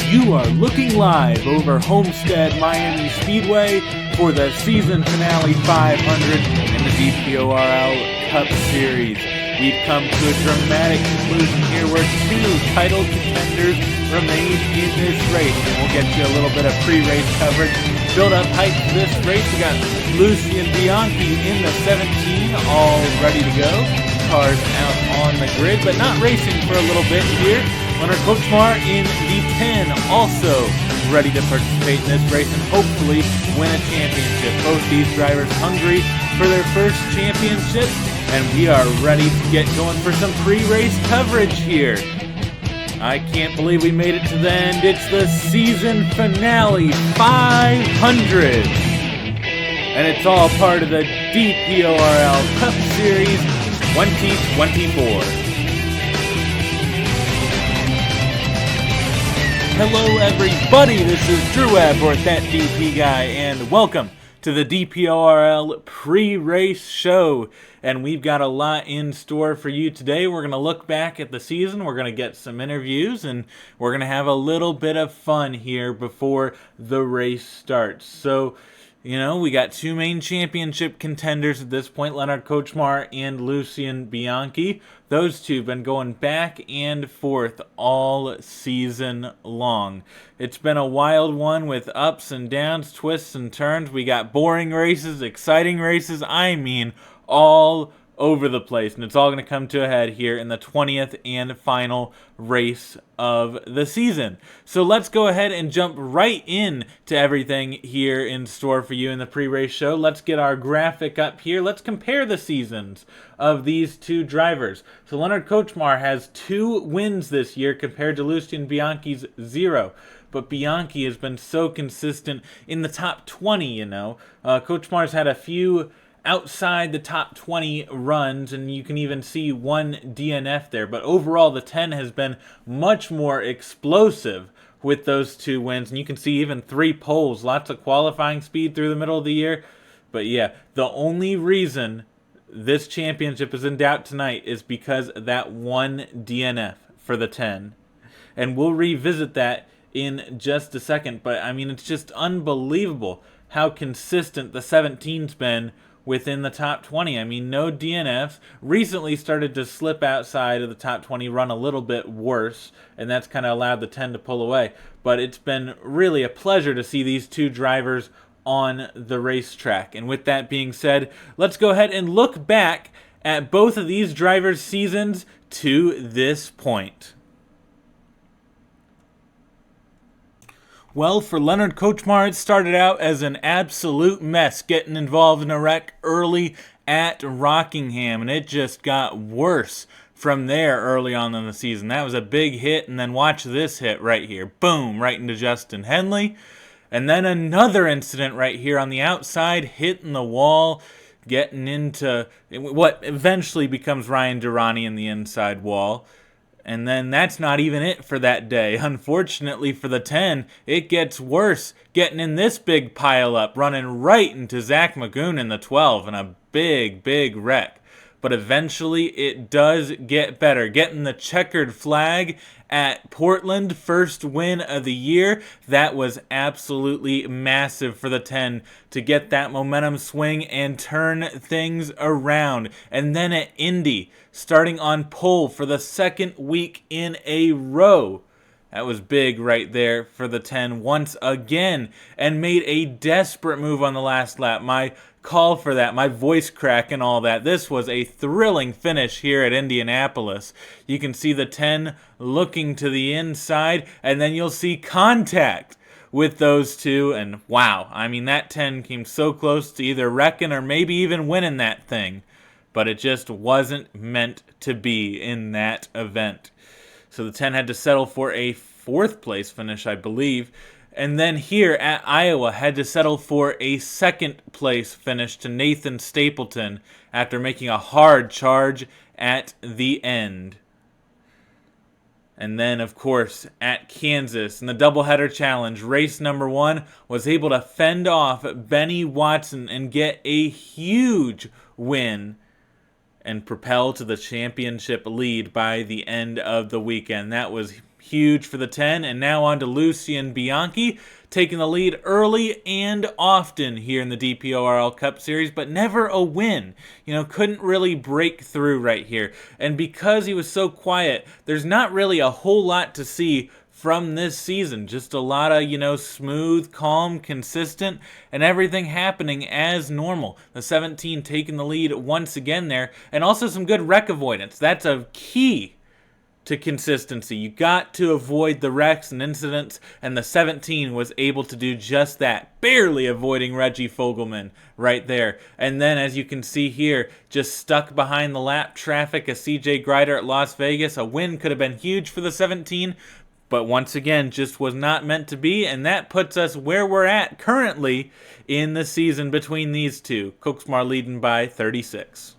You are looking live over Homestead Miami Speedway for the season finale 500 in the DPORL Cup Series. We've come to a dramatic conclusion here where two title contenders remain in this race. And we'll get you a little bit of pre-race coverage. Build up hype for this race. We got Lucien and Bianchi in the 17, all ready to go. Cars out on the grid, but not racing for a little bit here. Kocsmar in the 10, also ready to participate in this race and hopefully win a championship. Both these drivers hungry for their first championship, and we are ready to get going for some pre-race coverage here. I can't believe we made it to the end. It's the season finale 500, and it's all part of the DPORL Cup Series 2024. Hello everybody, this is Drew Webb, or That DP Guy, and welcome to the DPORL pre-race show. And we've got a lot in store for you today. We're going to look back at the season, we're going to get some interviews, and we're going to have a little bit of fun here before the race starts. So, we got two main championship contenders at this point, Lenard Kocsmar and Lucien Bianchi. Those two have been going back and forth all season long. It's been a wild one with ups and downs, twists and turns. We got boring races, exciting races, all over the place. And it's all going to come to a head here in the 20th and final race of the season. So let's go ahead and jump right in to everything here in store for you in the pre-race show. Let's get our graphic up here. Let's compare the seasons of these two drivers. So Lenard Kocsmar has 2 wins this year compared to Lucien Bianchi's 0. But Bianchi has been so consistent in the top 20, Kocsmar's had a few outside the top 20 runs, and you can even see 1 DNF there. But overall, the 10 has been much more explosive with those 2 wins. And you can see even 3 poles, lots of qualifying speed through the middle of the year. But yeah, the only reason this championship is in doubt tonight is because of that 1 DNF for the 10. And we'll revisit that in just a second. But, it's just unbelievable how consistent the 17's been within the top 20. No DNFs. Recently started to slip outside of the top 20, run a little bit worse, and that's kind of allowed the 10 to pull away. But it's been really a pleasure to see these two drivers on the racetrack. And with that being said, let's go ahead and look back at both of these drivers' seasons to this point. Well, for Lenard Kocsmar, it started out as an absolute mess, getting involved in a wreck early at Rockingham, and it just got worse from there early on in the season. That was a big hit, and then watch this hit right here. Boom, right into Justin Henley. And then another incident right here on the outside, hitting the wall, getting into what eventually becomes Ryan Durrani in the inside wall. And then that's not even it for that day. Unfortunately for the 10, it gets worse. Getting in this big pile-up, running right into Zach Magoon in the 12 in a big, big wreck. But eventually it does get better. Getting the checkered flag at Portland, first win of the year. That was absolutely massive for the 10 to get that momentum swing and turn things around. And then at Indy, starting on pole for the second week in a row. That was big right there for the 10 once again, and made a desperate move on the last lap. My call for that, my voice crack and all that. This was a thrilling finish here at Indianapolis. You can see the 10 looking to the inside, and then you'll see contact with those two, and wow, that 10 came so close to either wrecking or maybe even winning that thing. But it just wasn't meant to be in that event. So the 10 had to settle for a 4th place finish, I believe. And then here at Iowa had to settle for a 2nd place finish to Nathan Stapleton after making a hard charge at the end. And then, of course, at Kansas in the doubleheader challenge, race number 1 was able to fend off Benny Watson and get a huge win and propel to the championship lead by the end of the weekend. That was huge for the 10. And now on to Lucien Bianchi, taking the lead early and often here in the DPORL Cup Series, but never a win. You know, couldn't really break through right here. And because he was so quiet, there's not really a whole lot to see from this season. Just a lot of, you know, smooth, calm, consistent, and everything happening as normal. The 17 taking the lead once again there, and also some good wreck avoidance. That's a key to consistency. You got to avoid the wrecks and incidents, and the 17 was able to do just that, barely avoiding Reggie Fogelman right there. And then, as you can see here, just stuck behind the lap traffic as CJ Grider at Las Vegas. A win could have been huge for the 17, but once again, just was not meant to be, and that puts us where we're at currently in the season between these two. Kocsmar leading by 36.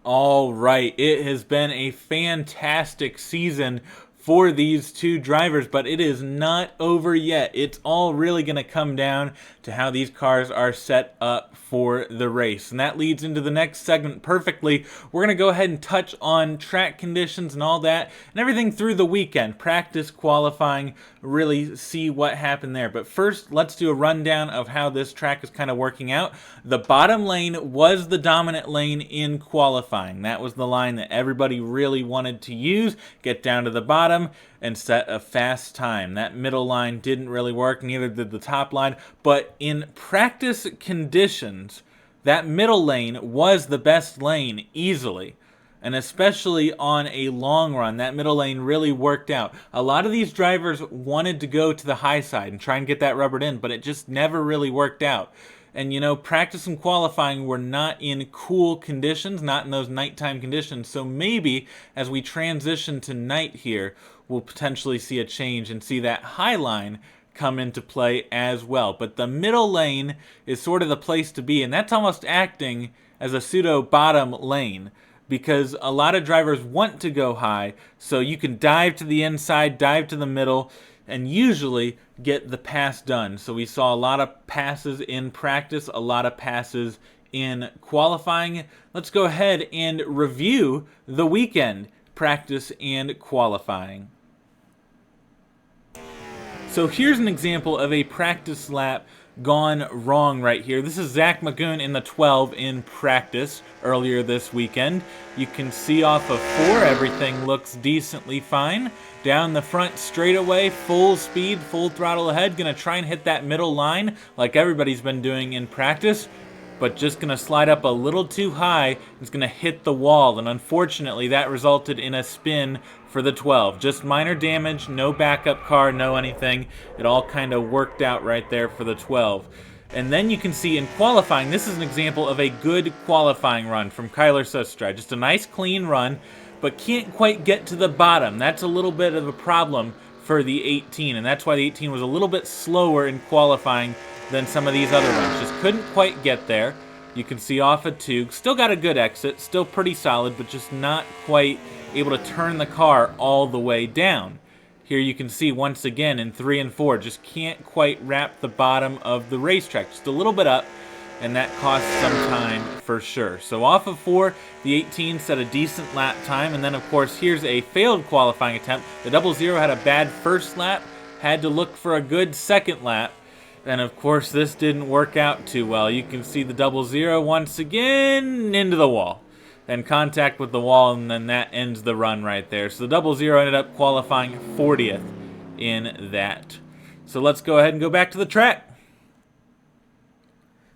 All right, it has been a fantastic season for these two drivers, but it is not over yet. It's all really going to come down to how these cars are set up for the race. And that leads into the next segment perfectly. We're going to go ahead and touch on track conditions and all that, and everything through the weekend. Practice, qualifying, really see what happened there. But first, let's do a rundown of how this track is kind of working out. The bottom lane was the dominant lane in qualifying. That was the line that everybody really wanted to use. Get down to the bottom and set a fast time. That middle line didn't really work, neither did the top line, but in practice conditions, that middle lane was the best lane easily. And especially on a long run, that middle lane really worked out. A lot of these drivers wanted to go to the high side and try and get that rubbered in, but it just never really worked out. And, you know, practice and qualifying were not in cool conditions, not in those nighttime conditions. So maybe as we transition to night here, we'll potentially see a change and see that high line come into play as well. But the middle lane is sort of the place to be, and that's almost acting as a pseudo bottom lane, because a lot of drivers want to go high, so you can dive to the inside, dive to the middle, and usually get the pass done. So we saw a lot of passes in practice, a lot of passes in qualifying. Let's go ahead and review the weekend, practice and qualifying. So here's an example of a practice lap gone wrong right here. This is Zach Magoon in the 12 in practice earlier this weekend. You can see off of 4, everything looks decently fine. Down the front straightaway, full speed, full throttle ahead. Gonna try and hit that middle line like everybody's been doing in practice, but just gonna slide up a little too high. It's gonna hit the wall, and unfortunately that resulted in a spin for the 12. Just minor damage, no backup car, no anything. It all kind of worked out right there for the 12. And then you can see in qualifying, this is an example of a good qualifying run from Kyler Sustrad. Just a nice clean run, but can't quite get to the bottom. That's a little bit of a problem for the 18, and that's why the 18 was a little bit slower in qualifying than some of these other runs. Just couldn't quite get there. You can see off of 2. Still got a good exit, still pretty solid, but just not quite able to turn the car all the way down. Here you can see once again in 3 and 4, just can't quite wrap the bottom of the racetrack. Just a little bit up, and that cost some time for sure. So off of 4, the 18 set a decent lap time, and then of course here's a failed qualifying attempt. The 00 had a bad first lap, had to look for a good second lap, and of course this didn't work out too well. You can see the 00 once again into the wall, and contact with the wall, and then that ends the run right there. So the 00 ended up qualifying 40th in that. So let's go ahead and go back to the track.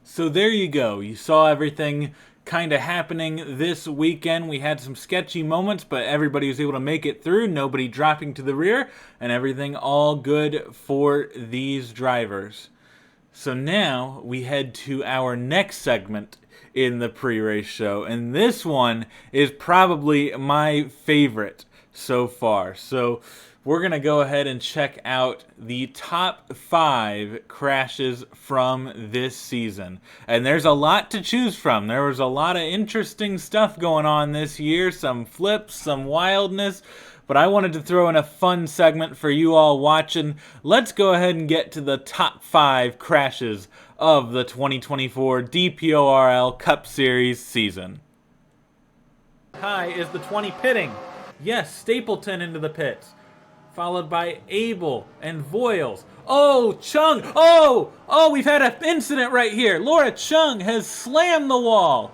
So there you go. You saw everything kind of happening this weekend. We had some sketchy moments, but everybody was able to make it through. Nobody dropping to the rear, and everything all good for these drivers. So now we head to our next segment in the pre-race show, and this one is probably my favorite so far. So we're going to go ahead and check out the top 5 crashes from this season. And there's a lot to choose from. There was a lot of interesting stuff going on this year, some flips, some wildness, but I wanted to throw in a fun segment for you all watching. Let's go ahead and get to the top 5 crashes of the 2024 DPORL Cup Series season. High is the 20 pitting. Yes, Stapleton into the pits. Followed by Abel and Voiles. Oh, Chung! Oh, we've had an incident right here. Laura Chung has slammed the wall.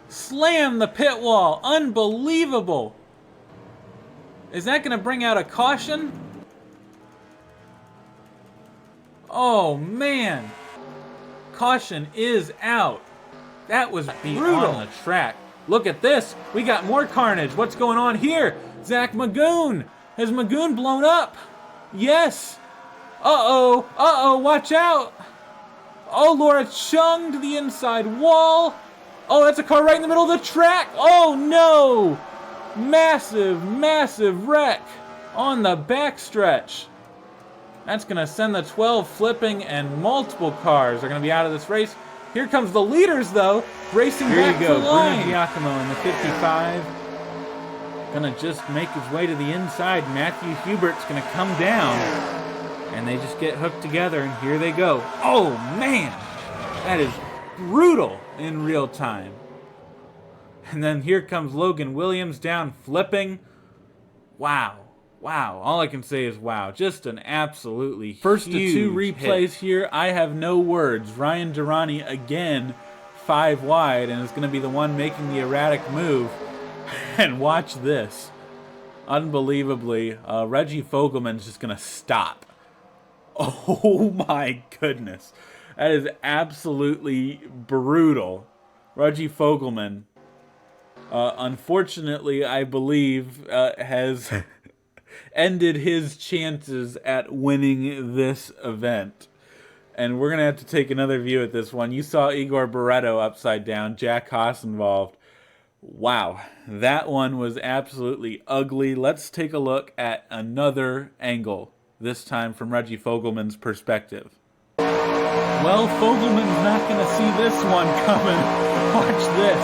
Slammed the pit wall. Unbelievable. Is that going to bring out a caution? Oh, man. Caution is out. That was brutal. On the track. Look at this. We got more carnage. What's going on here? Zach Magoon. Has Magoon blown up? Yes. Uh-oh, watch out. Oh, Laura Chung to the inside wall. Oh, that's a car right in the middle of the track. Oh, no. Massive wreck on the backstretch. That's going to send the 12 flipping, and multiple cars are going to be out of this race. Here comes the leaders, though, racing back to the line. Bruno Giacomo in the 55. Gonna just make his way to the inside. Matthew Hubert's gonna come down, and they just get hooked together, and here they go. Oh man, that is brutal in real time. And then here comes Logan Williams down flipping. Wow. All I can say is wow. Just an absolutely first to two replays here. I have no words. Ryan Durrani again 5 wide, and is gonna be the one making the erratic move. And watch this. Unbelievably, Reggie Fogelman's just going to stop. Oh my goodness. That is absolutely brutal. Reggie Fogelman, unfortunately, I believe, has ended his chances at winning this event. And we're going to have to take another view at this one. You saw Igor Barreto upside down, Jack Haas involved. Wow, that one was absolutely ugly. Let's take a look at another angle, this time from Reggie Fogelman's perspective. Well, Fogelman's not going to see this one coming. Watch this.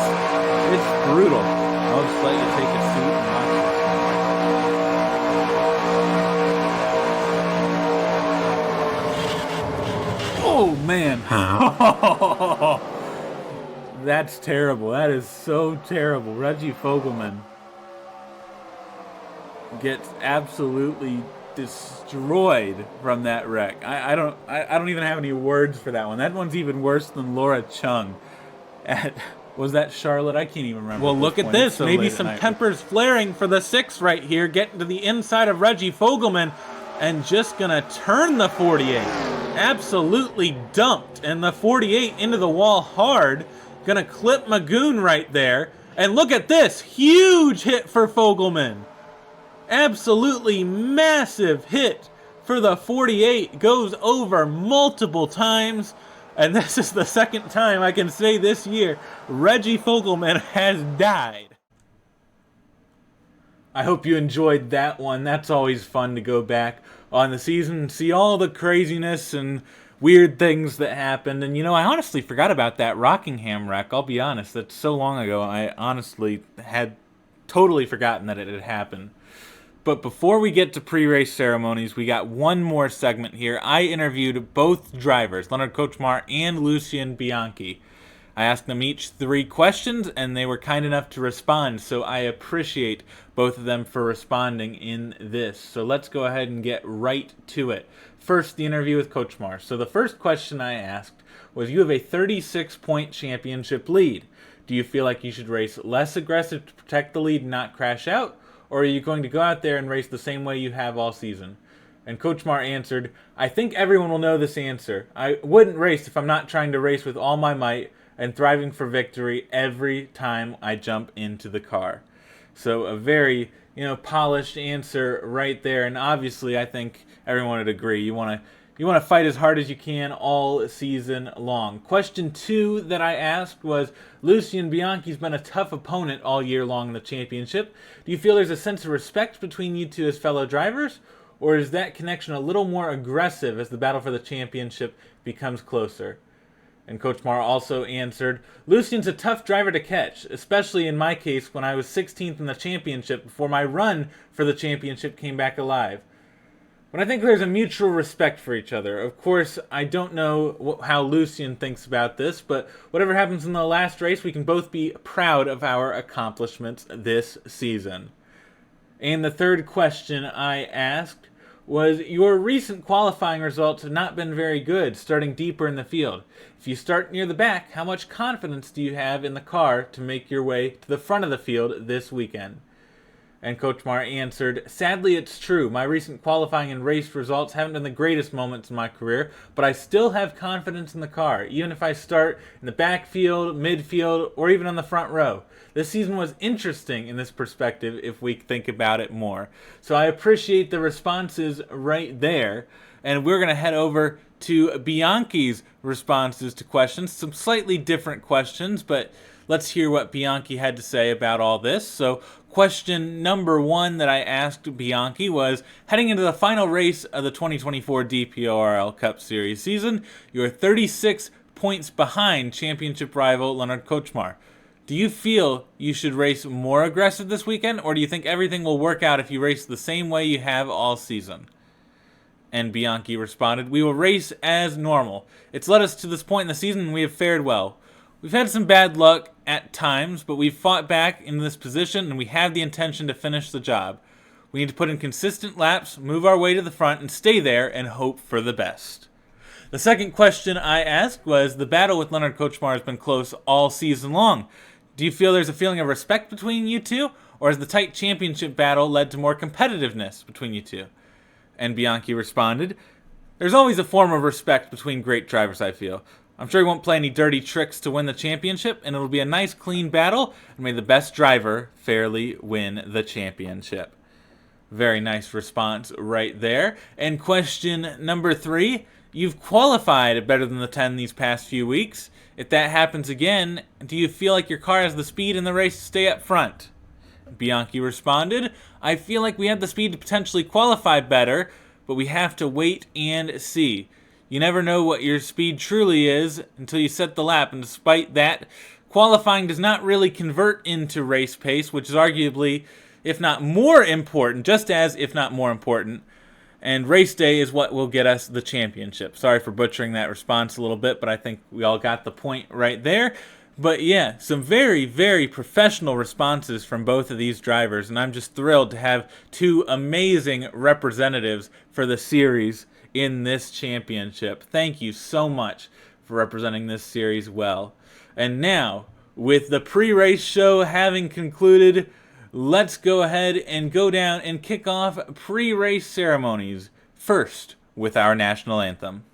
It's brutal. I'll just let you take a seat and watch this. Oh, man. That's terrible. That is so terrible. Reggie Fogelman gets absolutely destroyed from that wreck. I don't even have any words for that one. That one's even worse than Laura Chung. Was that Charlotte? I can't even remember. Well, look at this. So maybe some tempers flaring for the 6 right here, getting to the inside of Reggie Fogelman and just gonna turn the 48. Absolutely dumped, and the 48 into the wall hard. Gonna clip Magoon right there. And look at this. Huge hit for Fogelman. Absolutely massive hit for the 48. Goes over multiple times. And this is the second time I can say this year Reggie Fogelman has died. I hope you enjoyed that one. That's always fun to go back on the season and see all the craziness and weird things that happened. And, you know, I honestly forgot about that Rockingham wreck. I'll be honest. That's so long ago. I honestly had totally forgotten that it had happened. But before we get to pre-race ceremonies, we got one more segment here. I interviewed both drivers, Lenard Kocsmar and Lucien Bianchi. I asked them each 3 questions, and they were kind enough to respond, so I appreciate both of them for responding in this. So let's go ahead and get right to it. First, the interview with Kocsmar. So the first question I asked was, you have a 36-point championship lead. Do you feel like you should race less aggressive to protect the lead and not crash out? Or are you going to go out there and race the same way you have all season? And Kocsmar answered, I think everyone will know this answer. I wouldn't race if I'm not trying to race with all my might and thriving for victory every time I jump into the car. So a very, polished answer right there. And obviously, I think everyone would agree. You want to fight as hard as you can all season long. Question 2 that I asked was, Lucien Bianchi's been a tough opponent all year long in the championship. Do you feel there's a sense of respect between you two as fellow drivers? Or is that connection a little more aggressive as the battle for the championship becomes closer? And Kocsmar also answered, Lucien's a tough driver to catch, especially in my case when I was 16th in the championship before my run for the championship came back alive. But I think there's a mutual respect for each other. Of course, I don't know how Lucien thinks about this, but whatever happens in the last race, we can both be proud of our accomplishments this season. And the third question I asked was, your recent qualifying results have not been very good, starting deeper in the field. If you start near the back, how much confidence do you have in the car to make your way to the front of the field this weekend? And Kocsmar answered, sadly it's true. My recent qualifying and race results haven't been the greatest moments in my career, but I still have confidence in the car, even if I start in the backfield, midfield, or even on the front row. This season was interesting in this perspective if we think about it more. So I appreciate the responses right there. And we're going to head over to Bianchi's responses to questions. Some slightly different questions, but let's hear what Bianchi had to say about all this. So question number one that I asked Bianchi was, heading into the final race of the 2024 DPORL Cup Series season, you're 36 points behind championship rival Lenard Kocsmar. Do you feel you should race more aggressive this weekend, or do you think everything will work out if you race the same way you have all season? And Bianchi responded, we will race as normal. It's led us to this point in the season and we have fared well. We've had some bad luck at times, but we've fought back in this position and we have the intention to finish the job. We need to put in consistent laps, move our way to the front, and stay there and hope for the best. The second question I asked was, the battle with Lenard Kocsmar has been close all season long. Do you feel there's a feeling of respect between you two, or has the tight championship battle led to more competitiveness between you two? And Bianchi responded, there's always a form of respect between great drivers, I feel. I'm sure he won't play any dirty tricks to win the championship, and it'll be a nice, clean battle, and may the best driver fairly win the championship. Very nice response right there. And question number three, you've qualified better than the 10 these past few weeks. If that happens again, do you feel like your car has the speed in the race to stay up front? Bianchi responded, I feel like we have the speed to potentially qualify better, but we have to wait and see. You never know what your speed truly is until you set the lap, and despite that, qualifying does not really convert into race pace, which is arguably, if not more important, just as, if not more important, and race day is what will get us the championship. Sorry for butchering that response a little bit, but I think we all got the point right there. But yeah, some very, very professional responses from both of these drivers, and I'm just thrilled to have two amazing representatives for the series in this championship. Thank you so much for representing this series well. And now, with the pre-race show having concluded, let's go ahead and go down and kick off pre-race ceremonies. First, with our national anthem.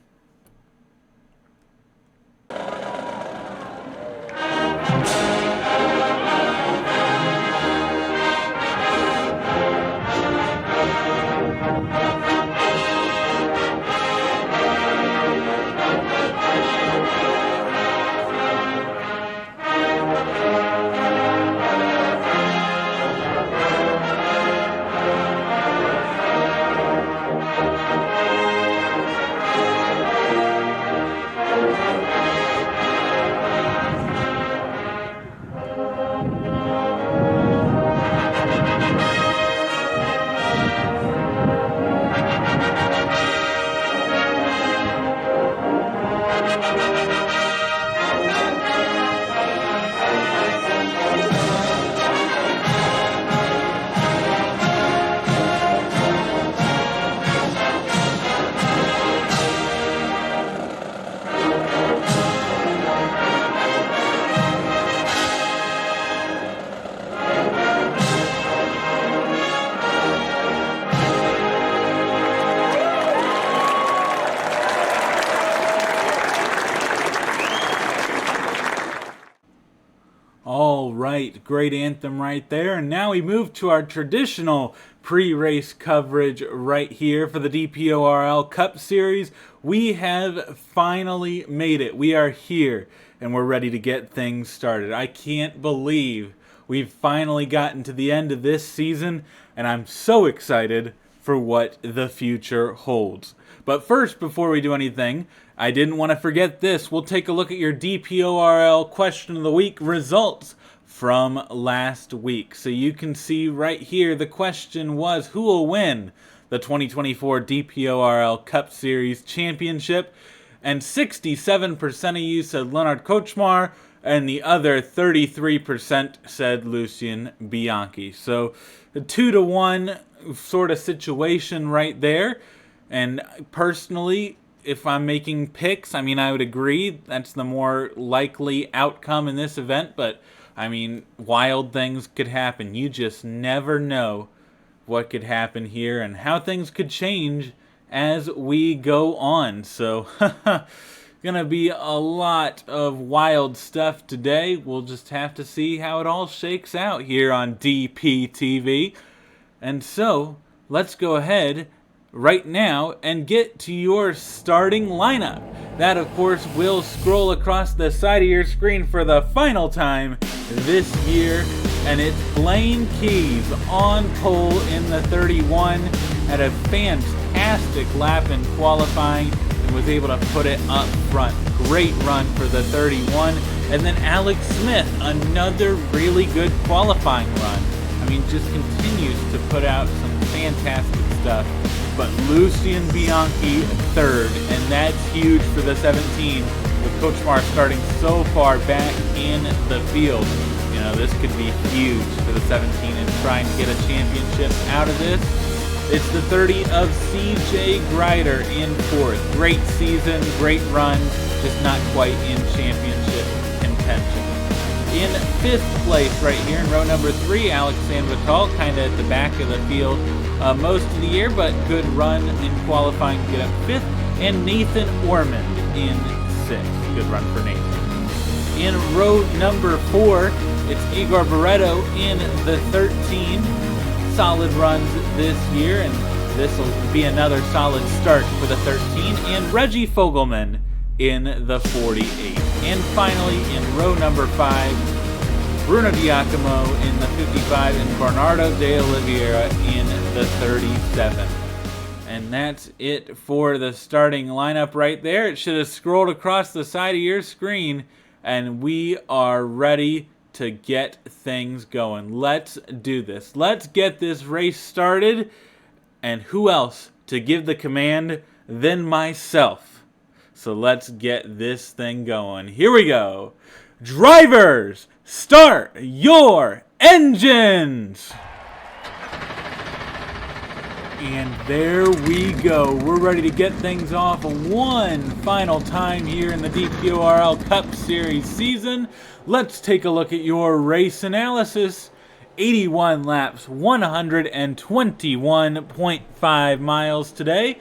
All right, great anthem right there. And now we move to our traditional pre-race coverage right here for the DPORL Cup Series. We have finally made it. We are here, and we're ready to get things started. I can't believe we've finally gotten to the end of this season, and I'm so excited for what the future holds. But first, before we do anything, I didn't want to forget this. We'll take a look at your DPORL Question of the Week results from last week. So you can see right here, the question was, who will win the 2024 DPORL Cup Series Championship? And 67% of you said Lenard Kocsmar, and the other 33% said Lucien Bianchi. So a 2-to-1 sort of situation right there. And personally, if I'm making picks, I mean, I would agree that's the more likely outcome in this event. But, I mean, wild things could happen. You just never know what could happen here and how things could change as we go on. So, gonna be a lot of wild stuff today. We'll just have to see how it all shakes out here on DPTV. And so, let's go ahead right now and get to your starting lineup. That, of course, will scroll across the side of your screen for the final time this year. And it's Blaine Keys on pole in the 31. Had a fantastic lap in qualifying and was able to put it up front. Great run for the 31. And then Alex Smith, another really good qualifying run. I mean, just continues to put out some fantastic stuff. But Lucien Bianchi third, and that's huge for the 17, with Kocsmar starting so far back in the field. You know, this could be huge for the 17 and trying to get a championship out of this. It's the 30 of CJ Grider in fourth. Great season, great run, just not quite in championship contention. In fifth place right here in row number 3, Alex Sanvital, kind of at the back of the field most of the year, but good run in qualifying to get up fifth. And Nathan Ormond in sixth. Good run for Nathan. In row number 4, it's Igor Barreto in the 13. Solid runs this year, and this will be another solid start for the 13. And Reggie Fogelman in the 48. And finally, in row number 5, Bruno Giacomo in the 55 and Bernardo de Oliveira in the 37. And that's it for the starting lineup right there. It should have scrolled across the side of your screen, and we are ready to get things going. Let's do this. Let's get this race started. And who else to give the command than myself? So let's get this thing going. Here we go. Drivers, start your engines! And there we go. We're ready to get things off one final time here in the DPORL Cup Series season. Let's take a look at your race analysis. 81 laps, 121.5 miles today.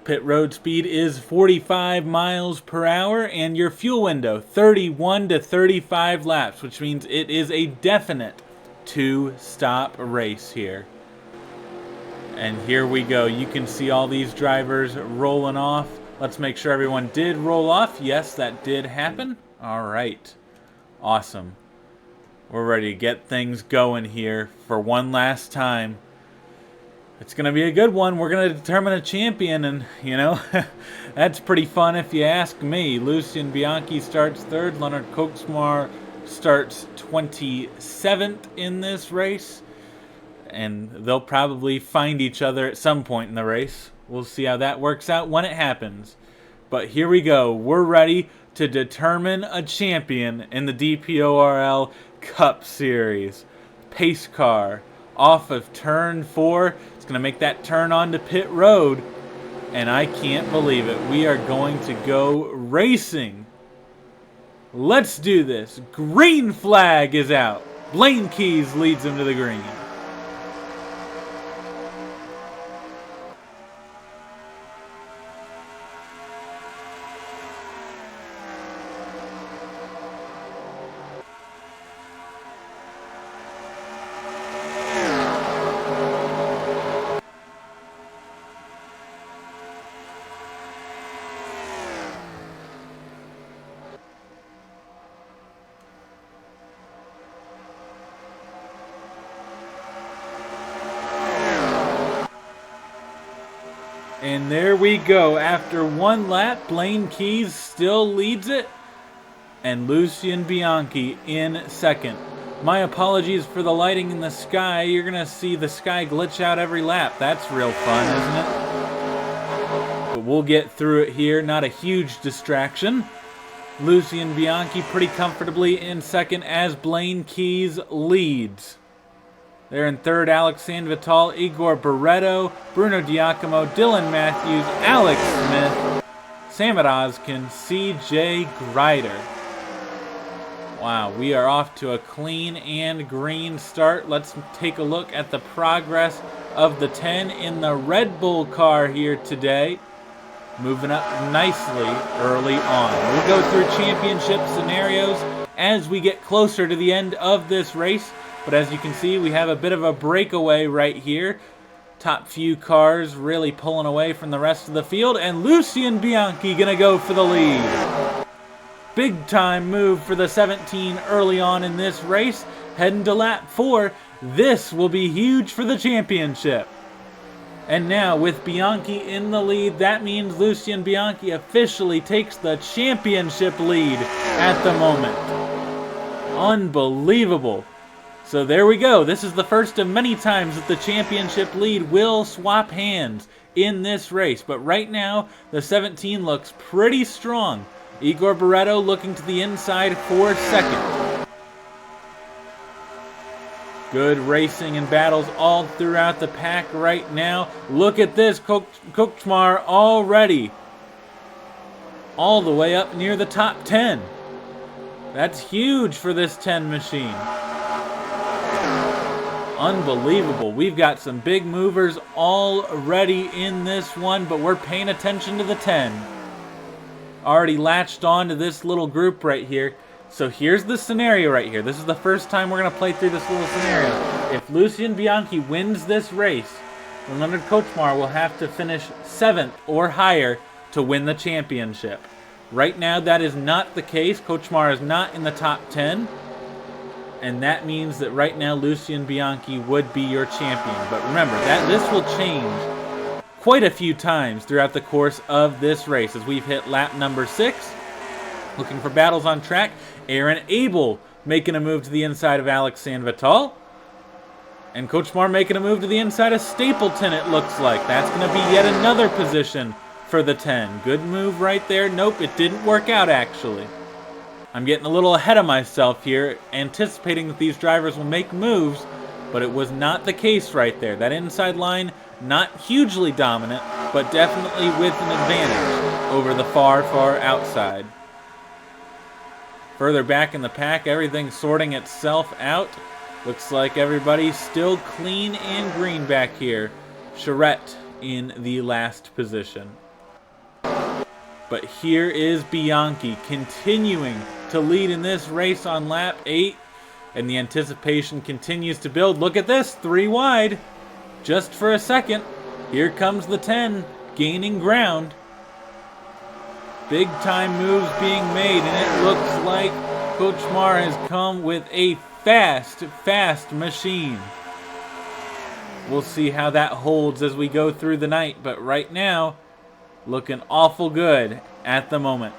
Pit road speed is 45 miles per hour, and your fuel window 31 to 35 laps, which means it is a definite 2-stop race here. And here we go. You can see all these drivers rolling off. Let's make sure everyone did roll off. Yes, that did happen. All right. Awesome. We're ready to get things going here for one last time. It's going to be a good one. We're going to determine a champion, and, you know, that's pretty fun if you ask me. Lucien Bianchi starts third. Lenard Kocsmar starts 27th in this race. And they'll probably find each other at some point in the race. We'll see how that works out when it happens. But here we go. We're ready to determine a champion in the DPORL Cup Series. Pace car off of turn 4. It's going to make that turn onto pit road. And I can't believe it. We are going to go racing. Let's do this. Green flag is out. Blaine Keys leads him to the green. And there we go. After one lap, Blaine Keys still leads it. And Lucien Bianchi in second. My apologies for the lighting in the sky. You're going to see the sky glitch out every lap. That's real fun, isn't it? But we'll get through it here. Not a huge distraction. Lucien Bianchi pretty comfortably in second as Blaine Keys leads. There in third, Alexandre Vital, Igor Barreto, Bruno Giacomo, Dylan Matthews, Alex Smith, Samad Ozkin, CJ Greider. Wow, we are off to a clean and green start. Let's take a look at the progress of the 10 in the Red Bull car here today. Moving up nicely early on. We'll go through championship scenarios as we get closer to the end of this race. But as you can see, we have a bit of a breakaway right here. Top few cars really pulling away from the rest of the field. And Lucien Bianchi gonna go for the lead. Big time move for the 17 early on in this race. Heading to lap 4. This will be huge for the championship. And now with Bianchi in the lead, that means Lucien Bianchi officially takes the championship lead at the moment. Unbelievable. So there we go. This is the first of many times that the championship lead will swap hands in this race. But right now, the 17 looks pretty strong. Igor Barreto looking to the inside for second. Good racing and battles all throughout the pack right now. Look at this, Kocsmar already all the way up near the top 10. That's huge for this 10 machine. Unbelievable. We've got some big movers already in this one, but we're paying attention to the 10. Already latched on to this little group right here. So here's the scenario right here. This is the first time we're going to play through this little scenario. If Lucien Bianchi wins this race, then Lenard Kocsmar will have to finish 7th or higher to win the championship. Right now, that is not the case. Kocsmar is not in the top 10. And that means that right now, Lucien Bianchi would be your champion. But remember, that this will change quite a few times throughout the course of this race as we've hit lap number 6. Looking for battles on track. Aaron Abel making a move to the inside of Alexandre Vital. And Kocsmar making a move to the inside of Stapleton, it looks like. That's going to be yet another position for the 10. Good move right there. Nope, it didn't work out, actually. I'm getting a little ahead of myself here, anticipating that these drivers will make moves, but it was not the case right there. That inside line, not hugely dominant, but definitely with an advantage over the far, far outside. Further back in the pack, everything's sorting itself out. Looks like everybody's still clean and green back here. Charette in the last position. But here is Bianchi continuing to lead in this race on lap 8. And the anticipation continues to build. Look at this, 3 wide. Just for a second. Here comes the 10 gaining ground. Big time moves being made, and it looks like Kocsmar has come with a fast machine. We'll see how that holds as we go through the night, but right now, looking awful good at the moment.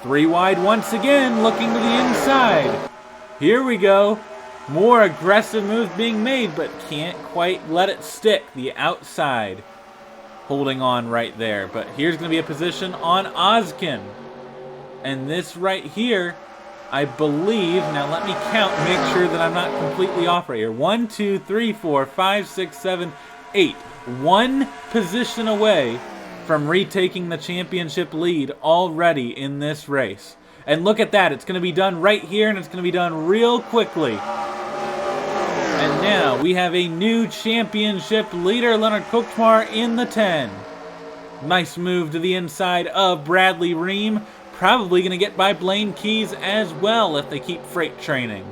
3 wide once again, looking to the inside. Here we go. More aggressive moves being made, but can't quite let it stick. The outside holding on right there. But here's going to be a position on Ozkin. And this right here, I believe, now let me count, make sure that I'm not completely off right here. 1, 2, 3, 4, 5, 6, 7, 8. 1 position away from retaking the championship lead already in this race. And look at that, it's going to be done right here, and it's going to be done real quickly. And now we have a new championship leader, Lenard Kocsmar, in the 10. Nice move to the inside of Bradley Ream. Probably going to get by Blaine Keys as well if they keep freight training.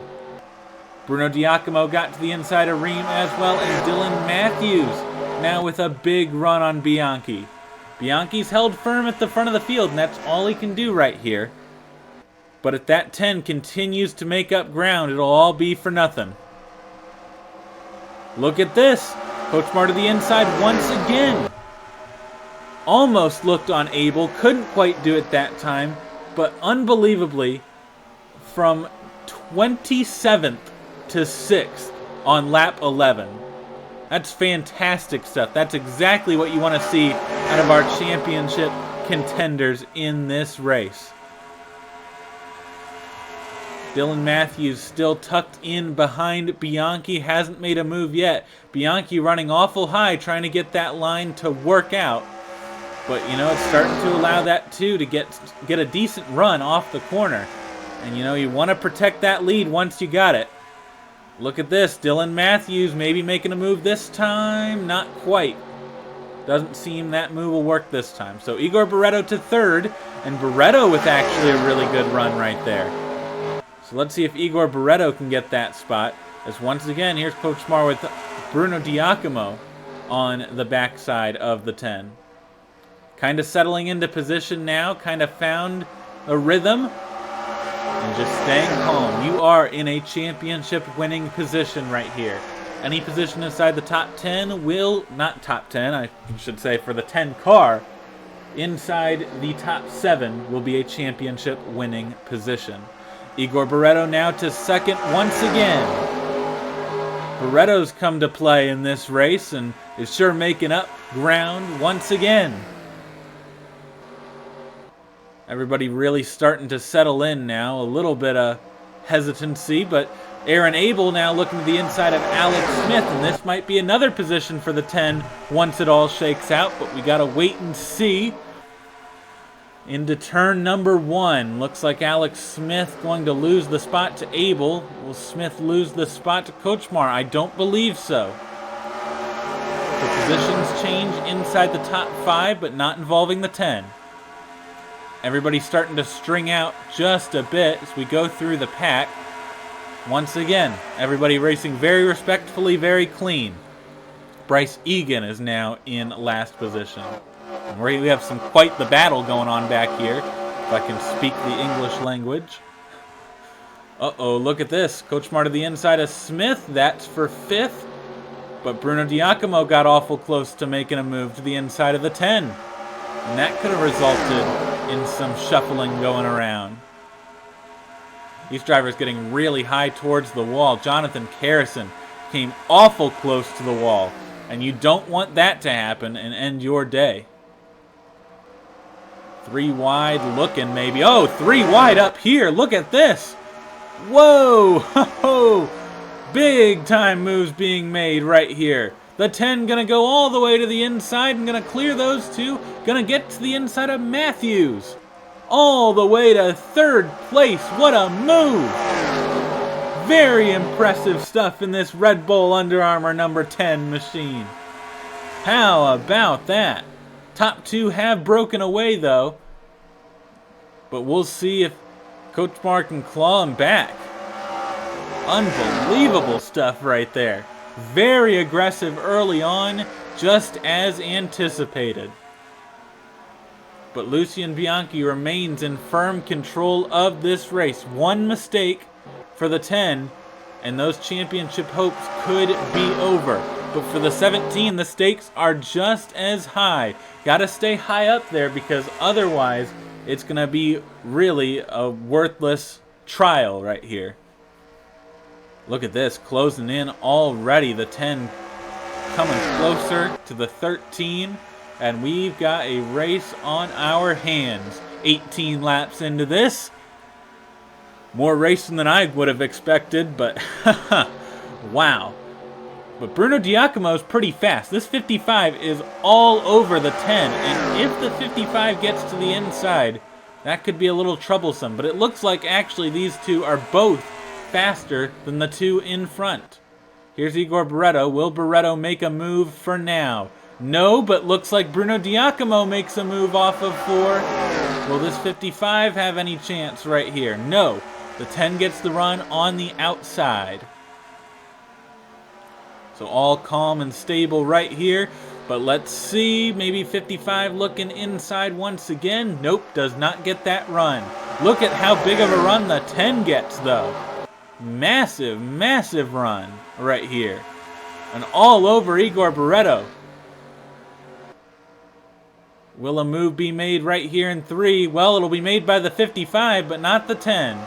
Bruno Giacomo got to the inside of Ream as well, and Dylan Matthews now with a big run on Bianchi. Bianchi's held firm at the front of the field, and that's all he can do right here. But if that 10 continues to make up ground, it'll all be for nothing. Look at this. Kocsmar to the inside once again. Almost looked on Abel. Couldn't quite do it that time. But unbelievably, from 27th to 6th on lap 11. That's fantastic stuff. That's exactly what you want to see out of our championship contenders in this race. Dylan Matthews still tucked in behind Bianchi, hasn't made a move yet. Bianchi running awful high, trying to get that line to work out. But, you know, it's starting to allow that, too, to get a decent run off the corner. And, you know, you want to protect that lead once you got it. Look at this. Dylan Matthews maybe making a move this time. Not quite. Doesn't seem that move will work this time. So Igor Barreto to third. And Barreto with actually a really good run right there. So let's see if Igor Barreto can get that spot. As once again, here's Kocsmar with Bruno Diacomo on the backside of the 10. Kind of settling into position now. Kind of found a rhythm. And just staying calm. You are in a championship winning position right here. Any position inside the top 10 will, not top 10, I should say for the 10 car, inside the top 7 will be a championship winning position. Igor Barreto now to second once again. Barreto's come to play in this race and is sure making up ground once again. Everybody really starting to settle in now. A little bit of hesitancy, but Aaron Abel now looking to the inside of Alex Smith, and this might be another position for the 10 once it all shakes out, but we got to wait and see. Into turn number 1. Looks like Alex Smith going to lose the spot to Abel. Will Smith lose the spot to Kocsmar? I don't believe so. The positions change inside the top 5, but not involving the 10. Everybody's starting to string out just a bit as we go through the pack. Once again, everybody racing very respectfully, very clean. Bryce Egan is now in last position. And we have quite the battle going on back here, if I can speak the English language. Uh-oh, look at this. Kocsmar to the inside of Smith. That's for 5th. But Bruno Diacomo got awful close to making a move to the inside of the 10. And that could have resulted in some shuffling going around. These drivers getting really high towards the wall. Jonathan Carrison came awful close to the wall. And you don't want that to happen and end your day. 3 wide looking maybe. Oh, 3 wide up here. Look at this. Whoa. Ho-ho. Big time moves being made right here. The 10 going to go all the way to the inside and going to clear those 2. Going to get to the inside of Matthews. All the way to 3rd place. What a move. Very impressive stuff in this Red Bull Under Armour number 10 machine. How about that? Top 2 have broken away though. But we'll see if Kocsmar can claw him back. Unbelievable stuff right there. Very aggressive early on, just as anticipated. But Lucien Bianchi remains in firm control of this race. One mistake for the 10, and those championship hopes could be over. But for the 17, the stakes are just as high. Got to stay high up there because otherwise it's going to be really a worthless trial right here. Look at this, closing in already. The 10 coming closer to the 13. And we've got a race on our hands. 18 laps into this. More racing than I would have expected, but wow. But Bruno Diacomo is pretty fast. This 55 is all over the 10. And if the 55 gets to the inside, that could be a little troublesome. But it looks like actually these 2 are both faster than the 2 in front. Here's Igor Barreto. Will Barreto make a move for now? No, but looks like Bruno Diacomo makes a move off of 4. Will this 55 have any chance right here? No. The 10 gets the run on the outside. So all calm and stable right here. But let's see. Maybe 55 looking inside once again. Nope, does not get that run. Look at how big of a run the 10 gets, though. Massive, massive run right here. And all over Igor Barreto. Will a move be made right here in 3? Well, it'll be made by the 55, but not the 10.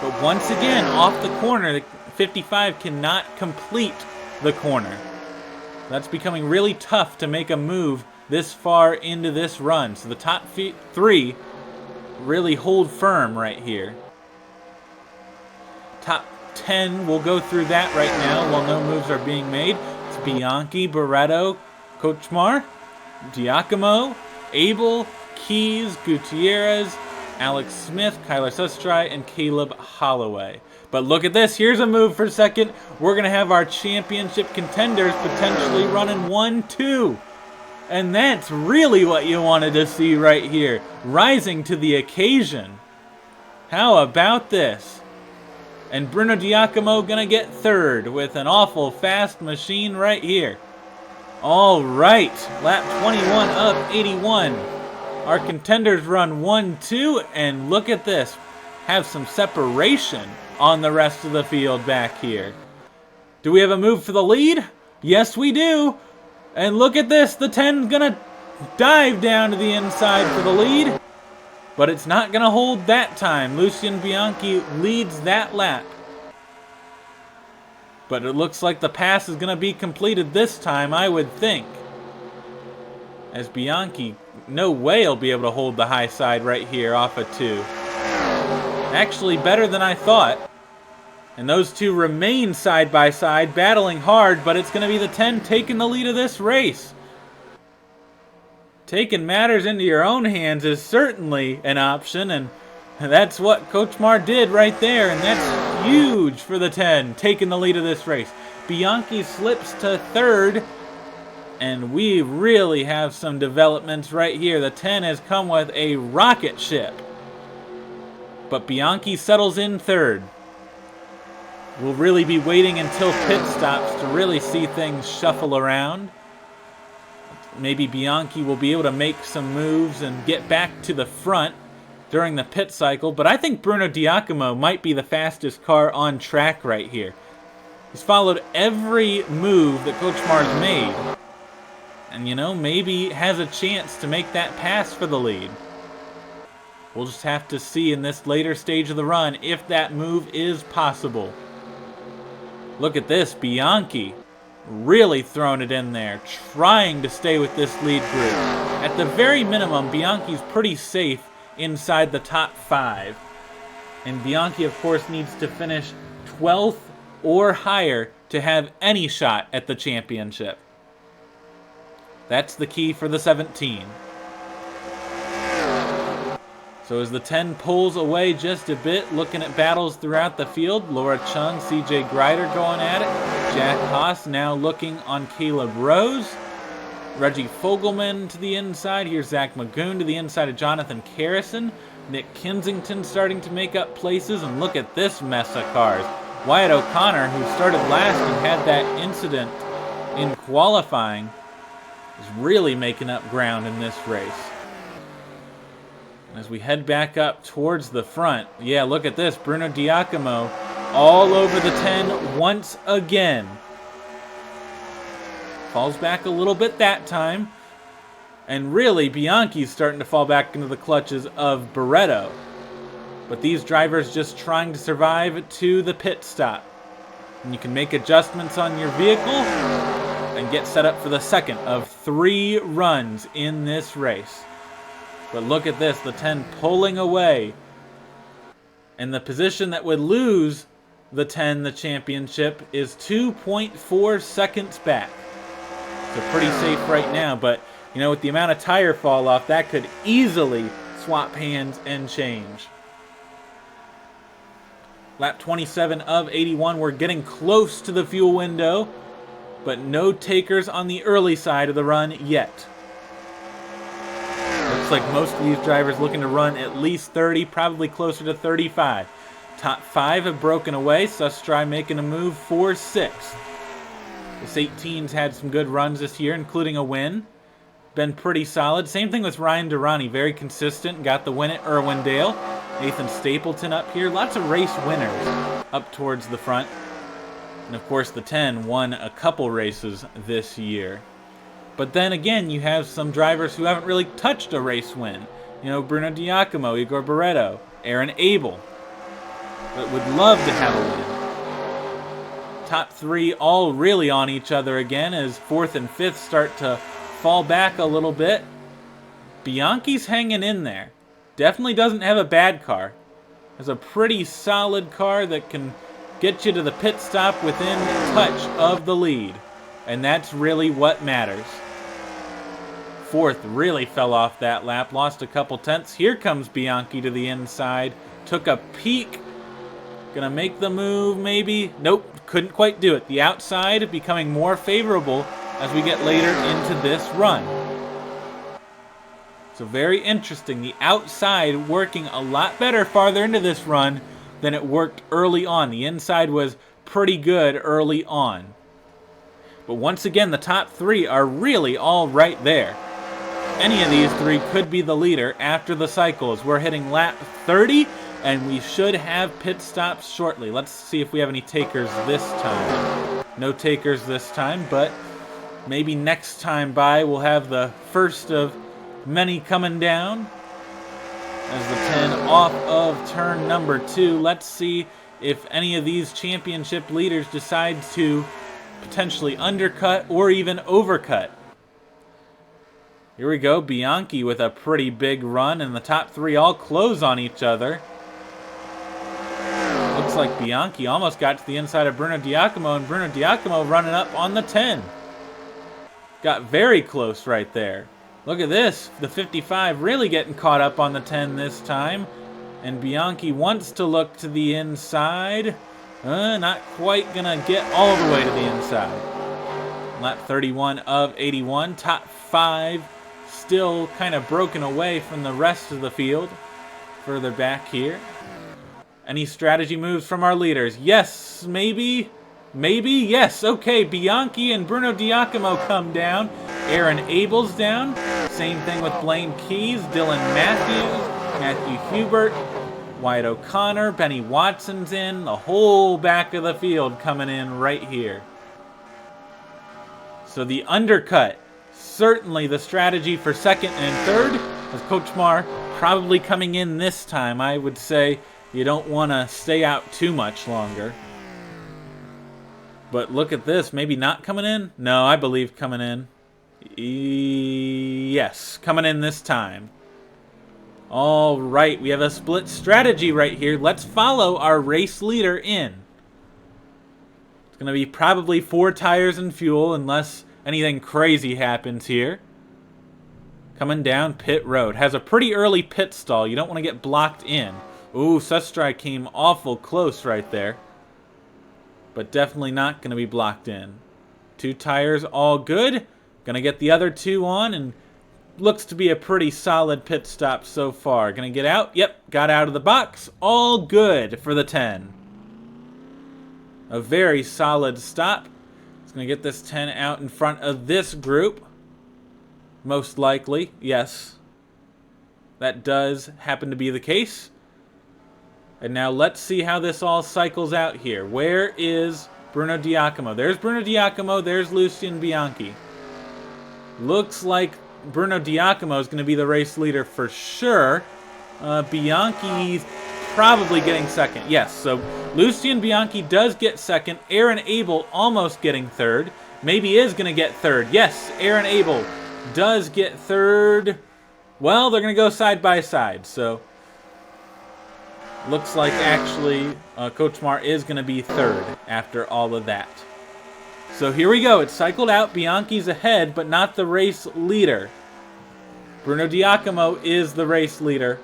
But once again, off the corner, the 55 cannot complete the corner. That's becoming really tough to make a move this far into this run. So the top 3 really hold firm right here. Top 10, we'll go through that right now while no moves are being made. It's Bianchi, Barretto, Kocsmar, Giacomo, Abel, Keys, Gutierrez, Alex Smith, Kyler Sustry, and Caleb Holloway. But look at this. Here's a move for second. We're going to have our championship contenders potentially running 1-2. And that's really what you wanted to see right here. Rising to the occasion. How about this? And Bruno Giacomo going to get third with an awful fast machine right here. All right. Lap 21 of 81. Our contenders run 1-2. And look at this. Have some separation on the rest of the field back here. Do we have a move for the lead? Yes, we do. And look at this. The 10's going to dive down to the inside for the lead. But it's not going to hold that time. Lucien Bianchi leads that lap. But it looks like the pass is going to be completed this time, I would think. As Bianchi, no way he'll be able to hold the high side right here off of 2. Actually, better than I thought. And those two remain side by side, battling hard, but it's going to be the 10 taking the lead of this race. Taking matters into your own hands is certainly an option, and that's what Kocsmar did right there, and that's huge for the 10, taking the lead of this race. Bianchi slips to third, and we really have some developments right here. The 10 has come with a rocket ship, but Bianchi settles in third. We'll really be waiting until pit stops to really see things shuffle around. Maybe Bianchi will be able to make some moves and get back to the front during the pit cycle. But I think Bruno Giacomo might be the fastest car on track right here. He's followed every move that Kocsmar's made. And, you know, maybe has a chance to make that pass for the lead. We'll just have to see in this later stage of the run if that move is possible. Look at this, Bianchi. Really throwing it in there, trying to stay with this lead group. At the very minimum, Bianchi's pretty safe inside the top 5. And Bianchi, of course, needs to finish 12th or higher to have any shot at the championship. That's the key for the 17. So as the 10 pulls away just a bit, looking at battles throughout the field, Laura Chung, CJ Greider going at it. Jack Haas now looking on Caleb Rose. Reggie Fogelman to the inside. Here's Zach Magoon to the inside of Jonathan Carrison. Nick Kensington starting to make up places. And look at this mess of cars. Wyatt O'Connor, who started last and had that incident in qualifying, is really making up ground in this race. As we head back up towards the front, yeah, look at this. Bruno Giacomo all over the 10 once again. Falls back a little bit that time. And really, Bianchi's starting to fall back into the clutches of Barretto. But these drivers just trying to survive to the pit stop. And you can make adjustments on your vehicle and get set up for the second of 3 runs in this race. But look at this, the 10 pulling away. And the position that would lose the 10 the championship is 2.4 seconds back. So pretty safe right now, but you know, with the amount of tire fall off, that could easily swap hands and change. Lap 27 of 81, we're getting close to the fuel window, but no takers on the early side of the run yet. Looks like most of these drivers looking to run at least 30, probably closer to 35. Top 5 have broken away. Sustry making a move for 6th. This 18's had some good runs this year, including a win. Been pretty solid. Same thing with Ryan Durrani, very consistent. Got the win at Irwindale. Nathan Stapleton up here. Lots of race winners up towards the front. And of course the 10 won a couple races this year. But then again, you have some drivers who haven't really touched a race win. You know, Bruno Giacomo, Igor Barretto, Aaron Abel. But would love to have a win. Top 3 all really on each other again as 4th and 5th start to fall back a little bit. Bianchi's hanging in there. Definitely doesn't have a bad car. Has a pretty solid car that can get you to the pit stop within touch of the lead. And that's really what matters. Fourth really fell off that lap, lost a couple tenths. Here comes Bianchi to the inside, took a peek. Gonna make the move, maybe? Nope, couldn't quite do it. The outside becoming more favorable as we get later into this run. So very interesting. The outside working a lot better farther into this run than it worked early on. The inside was pretty good early on. But once again, the top three are really all right there. Any of these three could be the leader after the cycles. We're hitting lap 30. And we should have pit stops shortly. Let's see if we have any takers this time. No takers this time, but maybe next time by we'll have the first of many coming down. As the 10 off of turn number 2. Let's see if any of these championship leaders decide to potentially undercut or even overcut. Here we go, Bianchi with a pretty big run, and the top three all close on each other. Looks like Bianchi almost got to the inside of Bruno Giacomo, and Bruno Giacomo running up on the 10. Got very close right there. Look at this. The 55 really getting caught up on the 10 this time. And Bianchi wants to look to the inside. Not quite going to get all the way to the inside. Lap 31 of 81. Top 5 still kind of broken away from the rest of the field. Further back here. Any strategy moves from our leaders? Yes, maybe. Maybe, yes. Okay, Bianchi and Bruno Giacomo come down. Aaron Abel's down. Same thing with Blaine Keys, Dylan Matthews, Matthew Hubert, Wyatt O'Connor, Benny Watson's in. The whole back of the field coming in right here. So the undercut, certainly the strategy for second and third. As Kocsmar probably coming in this time, I would say you don't want to stay out too much longer. But look at this. Maybe not coming in? No, I believe coming in. Yes, coming in this time. All right, we have a split strategy right here. Let's follow our race leader in. It's going to be probably 4 tires and fuel unless anything crazy happens here. Coming down pit road. Has a pretty early pit stall. You don't want to get blocked in. Ooh, Sustrai came awful close right there. But definitely not going to be blocked in. 2 tires, all good. Going to get the other 2 on, and looks to be a pretty solid pit stop so far. Going to get out. Yep, got out of the box. All good for the 10. A very solid stop. It's going to get this 10 out in front of this group. Most likely, yes. That does happen to be the case. And now let's see how this all cycles out here. Where is Bruno Giacomo? There's Bruno Giacomo. There's Lucien Bianchi. Looks like Bruno Giacomo is going to be the race leader for sure. Bianchi's probably getting second. Yes, so Lucien Bianchi does get second. Aaron Abel almost getting third. Maybe is going to get third. Yes, Aaron Abel does get third. Well, they're going to go side by side, so looks like actually Kocsmar is going to be third after all of that. So here we go. It's cycled out. Bianchi's ahead, but not the race leader. Bruno Giacomo is the race leader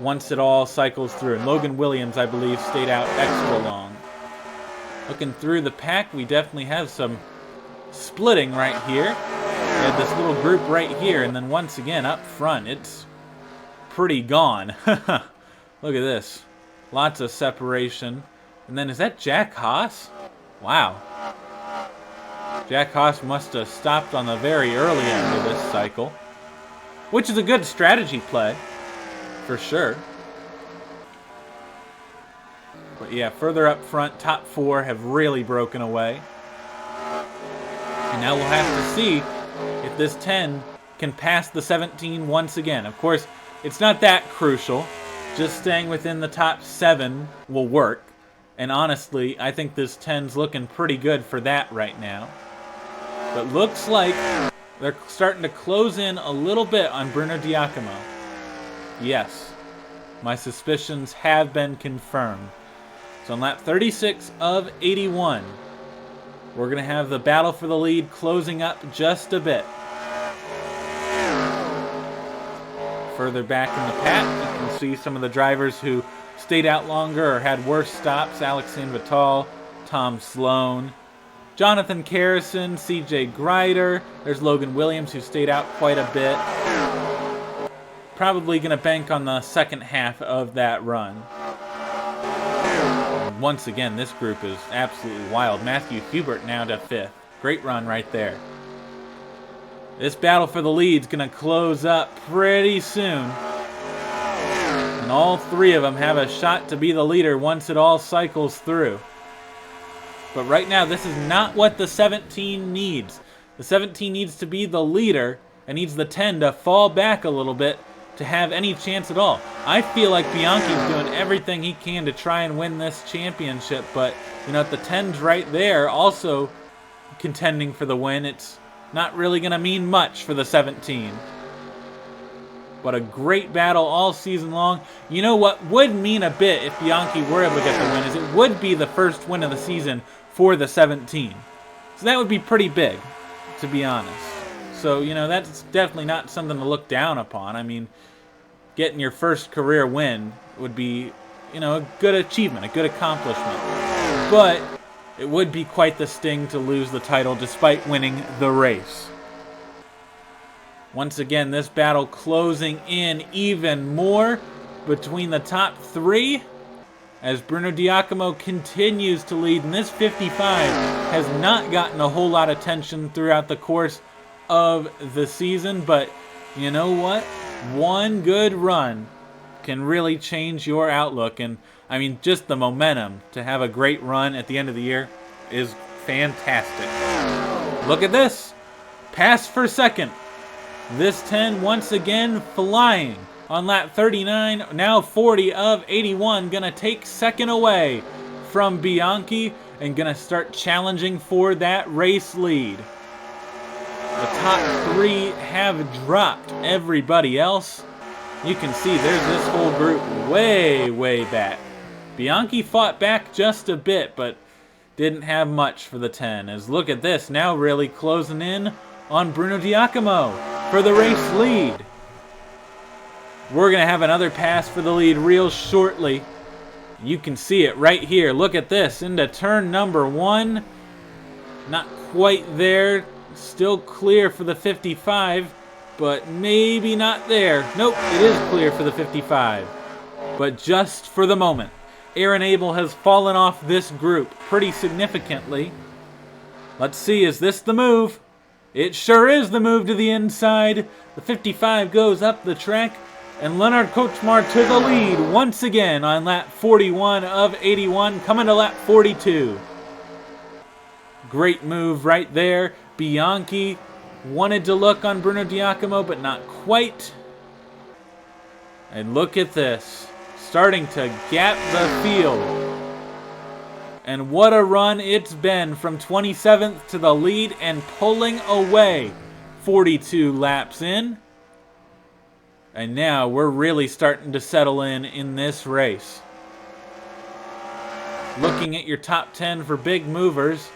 once it all cycles through. And Logan Williams, I believe, stayed out extra long. Looking through the pack, we definitely have some splitting right here. We have this little group right here, and then once again up front, it's pretty gone. Look at this. Lots of separation. And then is that Jack Haas? Wow. Jack Haas must have stopped on the very early end of this cycle. Which is a good strategy play. For sure. But yeah, further up front, top 4 have really broken away. And now we'll have to see if this 10 can pass the 17 once again. Of course, it's not that crucial. Just staying within the top 7 will work. And honestly, I think this 10's looking pretty good for that right now. But looks like they're starting to close in a little bit on Bruno Giacomo. Yes, my suspicions have been confirmed. So on lap 36 of 81, we're going to have the battle for the lead closing up just a bit. Further back in the pack, you can see some of the drivers who stayed out longer or had worse stops. Alexandre Vital, Tom Sloan, Jonathan Carrison, CJ Grider. There's Logan Williams, who stayed out quite a bit. Probably going to bank on the second half of that run. And once again, this group is absolutely wild. Matthew Hubert now to 5th. Great run right there. This battle for the lead's going to close up pretty soon. And all three of them have a shot to be the leader once it all cycles through. But right now, this is not what the 17 needs. The 17 needs to be the leader and needs the 10 to fall back a little bit to have any chance at all. I feel like Bianchi's doing everything he can to try and win this championship, but you know, if the 10's right there also contending for the win, it's not really going to mean much for the 17. But a great battle all season long. You know what would mean a bit if Bianchi were able to get the win is it would be the first win of the season for the 17. So that would be pretty big, to be honest. So, you know, that's definitely not something to look down upon. I mean, getting your first career win would be, you know, a good achievement, a good accomplishment. But it would be quite the sting to lose the title despite winning the race. Once again, this battle closing in even more between the top three as Bruno Giacomo continues to lead. And this 55 has not gotten a whole lot of attention throughout the course of the season. But you know what? One good run can really change your outlook. And I mean, just the momentum to have a great run at the end of the year is fantastic. Look at this. Pass for second. This 10 once again flying on lap 39, now 40 of 81. Gonna take second away from Bianchi and gonna start challenging for that race lead. The top three have dropped everybody else. You can see there's this whole group way, way back. Bianchi fought back just a bit, but didn't have much for the 10. As look at this, now really closing in on Bruno Giacomo for the race lead. We're going to have another pass for the lead real shortly. You can see it right here. Look at this into turn number 1. Not quite there. Still clear for the 55, but maybe not there. Nope, it is clear for the 55. But just for the moment, Aaron Abel has fallen off this group pretty significantly. Let's see, is this the move? It sure is the move to the inside. The 55 goes up the track, and Lenard Kocsmar to the lead once again on lap 41 of 81, coming to lap 42. Great move right there. Bianchi wanted to look on Bruno Giacomo, but not quite. And look at this. Starting to gap the field. And what a run it's been from 27th to the lead and pulling away 42 laps in. And now we're really starting to settle in this race. Looking at your top 10 for big movers,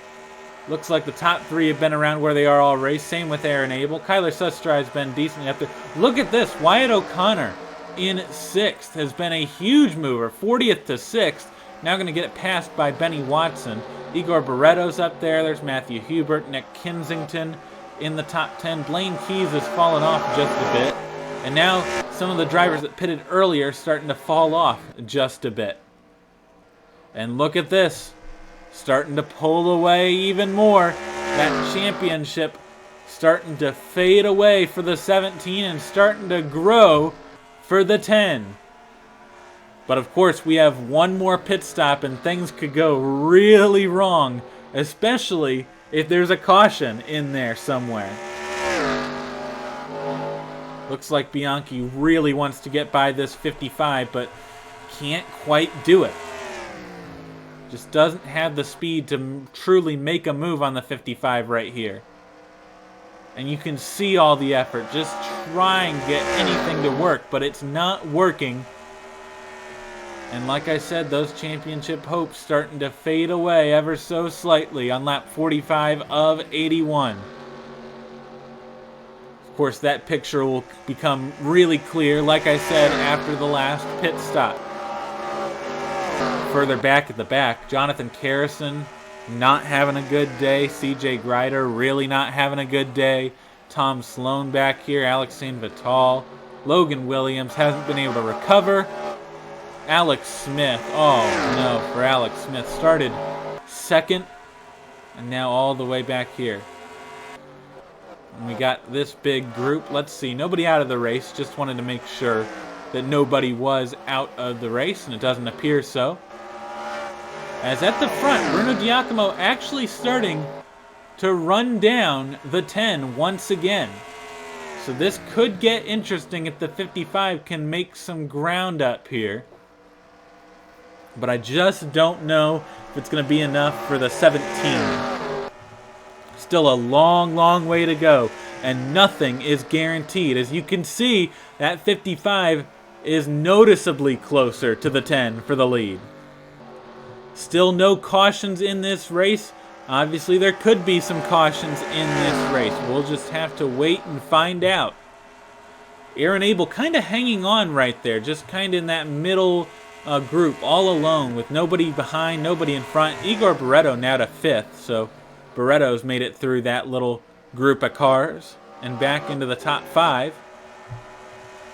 looks like the top 3 have been around where they are all race. Same with Aaron Abel. Kyler Sustra has been decently up there. Look at this. Wyatt O'Connor in 6th has been a huge mover. 40th to 6th. Now going to get it passed by Benny Watson. Igor Barretto's up there. There's Matthew Hubert. Nick Kensington in the top 10. Blaine Keys has fallen off just a bit. And now some of the drivers that pitted earlier starting to fall off just a bit. And look at this. Starting to pull away even more. That championship starting to fade away for the 17 and starting to grow for the 10. But of course, we have one more pit stop and things could go really wrong, especially if there's a caution in there somewhere. Looks like Bianchi really wants to get by this 55, but can't quite do it. Just doesn't have the speed to truly make a move on the 55 right here. And you can see all the effort, just trying to get anything to work, but it's not working. And like I said, those championship hopes starting to fade away ever so slightly on lap 45 of 81. Of course, that picture will become really clear, like I said, after the last pit stop. Further back at the back, Jonathan Carrison not having a good day. CJ Grider really not having a good day. Tom Sloan back here, Alexandre Vital. Logan Williams hasn't been able to recover. Alex Smith, oh no, for Alex Smith, started second and now all the way back here. And we got this big group. Let's see, nobody out of the race. Just wanted to make sure that nobody was out of the race, and it doesn't appear so. As at the front, Bruno Giacomo actually starting to run down the 10 once again. So this could get interesting if the 55 can make some ground up here. But I just don't know if it's going to be enough for the 17. Still a long, long way to go, and nothing is guaranteed. As you can see, that 55 is noticeably closer to the 10 for the lead. Still no cautions in this race. Obviously, there could be some cautions in this race. We'll just have to wait and find out. Aaron Abel kind of hanging on right there, just kind of in that middle group, all alone, with nobody behind, nobody in front. Igor Barreto now to 5th, so Barreto's made it through that little group of cars and back into the top 5.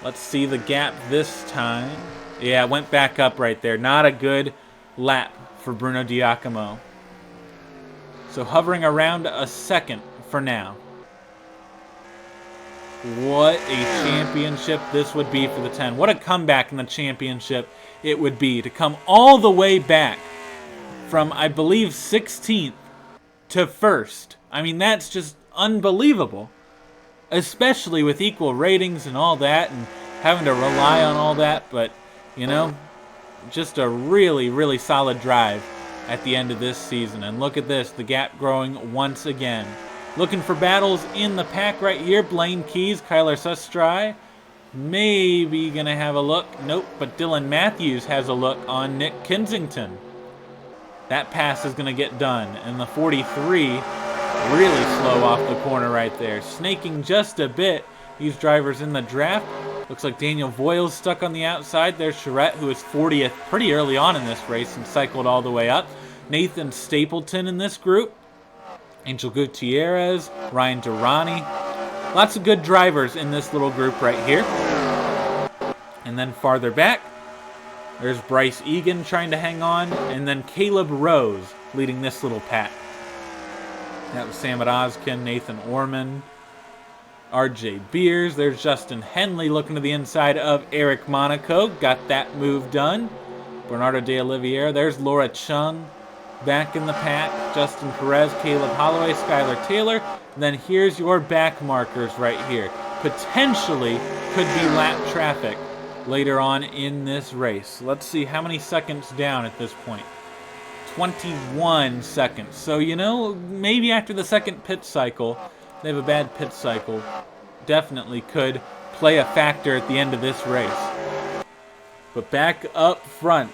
Let's see the gap this time. Yeah, it went back up right there. Not a good lap for Bruno Giacomo. So hovering around a second for now. What a championship this would be for the 10. What a comeback in the championship it would be to come all the way back from, I believe, 16th to 1st. I mean, that's just unbelievable. Especially with equal ratings and all that and having to rely on all that. But, you know, just a really, really solid drive at the end of this season. And look at this, the gap growing once again. Looking for battles in the pack right here. Blaine Keys, Kyler Sustry. Maybe going to have a look. Nope, but Dylan Matthews has a look on Nick Kensington. That pass is going to get done. And the 43 really slow off the corner right there. Snaking just a bit. These drivers in the draft. Looks like Daniel Voiles stuck on the outside. There's Charette, who was 40th pretty early on in this race and cycled all the way up. Nathan Stapleton in this group. Angel Gutierrez, Ryan Durrani. Lots of good drivers in this little group right here. And then farther back, there's Bryce Egan trying to hang on. And then Caleb Rose leading this little pack. That was Samad Ozkin, Nathan Orman, RJ Beers. There's Justin Henley looking to the inside of Eric Monaco. Got that move done. Bernardo de Oliveira. There's Laura Chung back in the pack. Justin Perez, Caleb Holloway, Skylar Taylor. And then here's your back markers right here. Potentially could be lap traffic later on in this race. Let's see how many seconds down at this point. 21 seconds. So, you know, maybe after the second pit cycle, they have a bad pit cycle, definitely could play a factor at the end of this race. But back up front,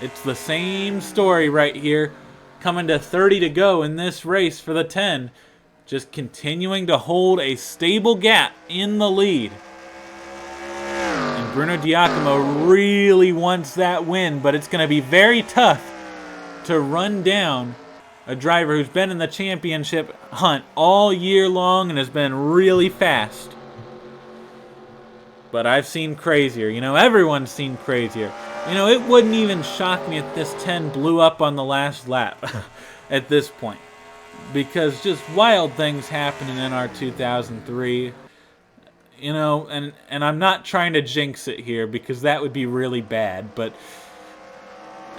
it's the same story right here. Coming to 30 to go in this race for the 10. Just continuing to hold a stable gap in the lead. And Bruno Giacomo really wants that win, but it's going to be very tough to run down a driver who's been in the championship hunt all year long and has been really fast. But I've seen crazier. You know, everyone's seen crazier. You know, it wouldn't even shock me if this 10 blew up on the last lap at this point. Because just wild things happen in NR2003. You know, and I'm not trying to jinx it here because that would be really bad. But,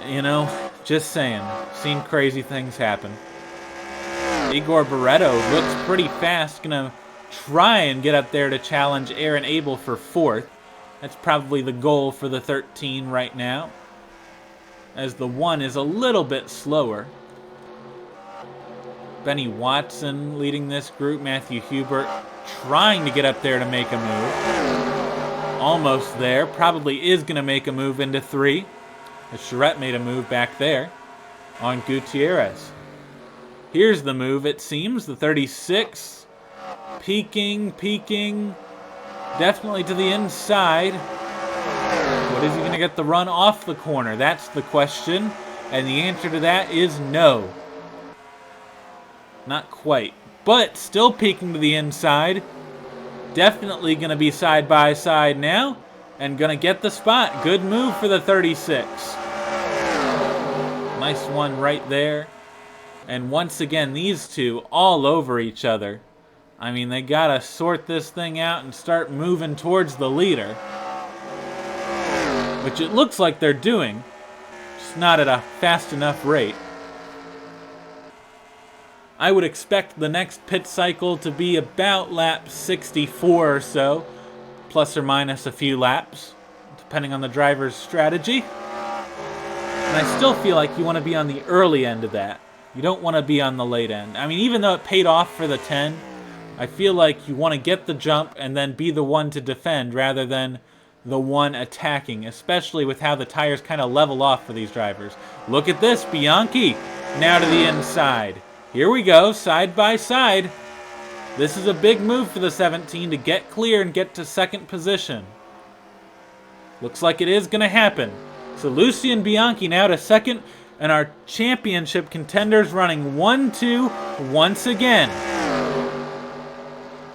you know, just saying. Seen crazy things happen. Igor Barreto looks pretty fast. Gonna try and get up there to challenge Aaron Abel for 4th. That's probably the goal for the 13 right now, as the 1 is a little bit slower. Benny Watson leading this group. Matthew Hubert trying to get up there to make a move. Almost there. Probably is going to make a move into 3. As Charette made a move back there on Gutierrez. Here's the move, it seems. The 36. Peeking. Definitely to the inside. What is he going to get the run off the corner? That's the question. And the answer to that is no. Not quite. But still peeking to the inside. Definitely going to be side by side now. And going to get the spot. Good move for the 36. Nice one right there. And once again, these two all over each other. I mean, they got to sort this thing out and start moving towards the leader. Which it looks like they're doing. Just not at a fast enough rate. I would expect the next pit cycle to be about lap 64 or so. Plus or minus a few laps. Depending on the driver's strategy. And I still feel like you want to be on the early end of that. You don't want to be on the late end. I mean, even though it paid off for the 10, I feel like you want to get the jump and then be the one to defend rather than the one attacking, especially with how the tires kind of level off for these drivers. Look at this, Bianchi now to the inside. Here we go, side by side. This is a big move for the 17 to get clear and get to second position. Looks like it is going to happen. So Lucien Bianchi now to second, and our championship contenders running 1-2 once again.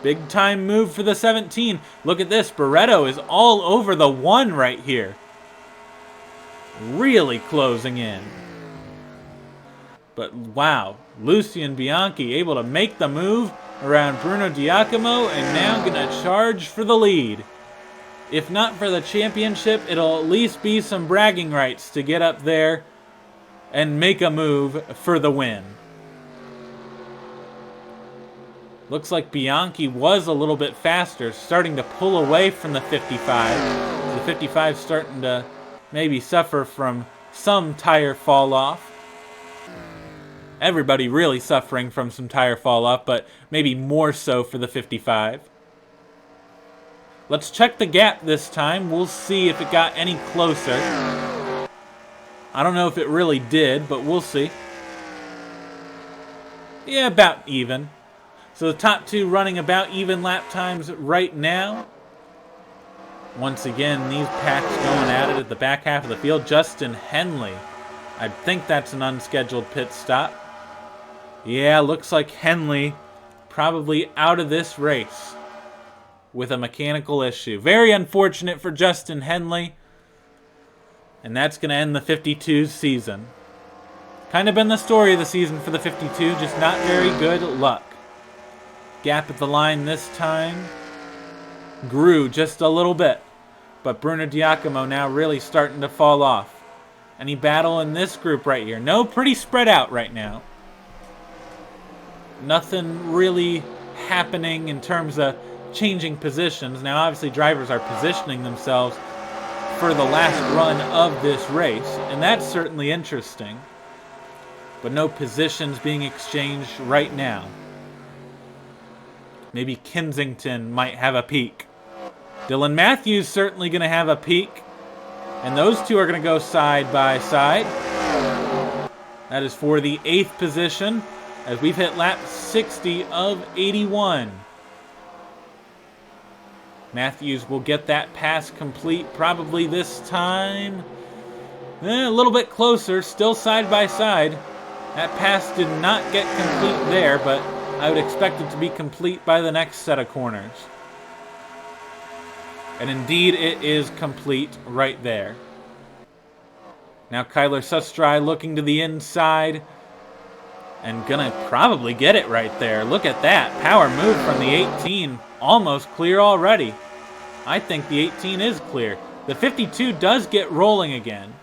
Big time move for the 17. Look at this, Barretto is all over the 1 right here. Really closing in. But wow, Lucien Bianchi able to make the move around Bruno Giacomo and now gonna charge for the lead. If not for the championship, it'll at least be some bragging rights to get up there and make a move for the win. Looks like Bianchi was a little bit faster, starting to pull away from the 55. The 55 starting to maybe suffer from some tire fall off. Everybody really suffering from some tire fall off, but maybe more so for the 55. Let's check the gap this time. We'll see if it got any closer. I don't know if it really did, but we'll see. Yeah, about even. So the top two running about even lap times right now. Once again, these packs going at it at the back half of the field. Justin Henley. I think that's an unscheduled pit stop. Yeah, looks like Henley probably out of this race with a mechanical issue. Very unfortunate for Justin Henley. And that's going to end the 52's season. Kind of been the story of the season for the 52, just not very good luck. Gap at the line this time grew just a little bit. But Bruno Giacomo now really starting to fall off. Any battle in this group right here? No, pretty spread out right now. Nothing really happening in terms of changing positions. Now, obviously, drivers are positioning themselves for the last run of this race, and that's certainly interesting. But no positions being exchanged right now. Maybe Kensington might have a peek. Dylan Matthews certainly going to have a peek. And those two are going to go side by side. That is for the 8th position as we've hit lap 60 of 81. Matthews will get that pass complete probably this time. A little bit closer, still side by side. That pass did not get complete there, but I would expect it to be complete by the next set of corners. And indeed, it is complete right there. Now Kyler Sustry looking to the inside and gonna probably get it right there. Look at that. Power move from the 18. Almost clear already. I think the 18 is clear. The 52 does get rolling again.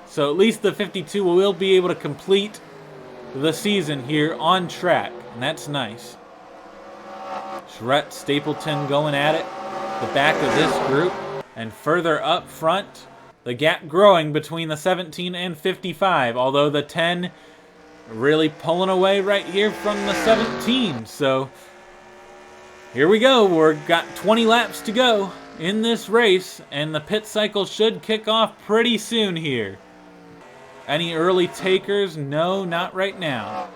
So at least the 52 will be able to complete the season here on track. And that's nice. Charette, Stapleton going at it. The back of this group. And further up front, the gap growing between the 17 and 55. Although the 10 really pulling away right here from the 17. So here we go. We've got 20 laps to go. in this race, and the pit cycle should kick off pretty soon here. Any early takers? No, not right now.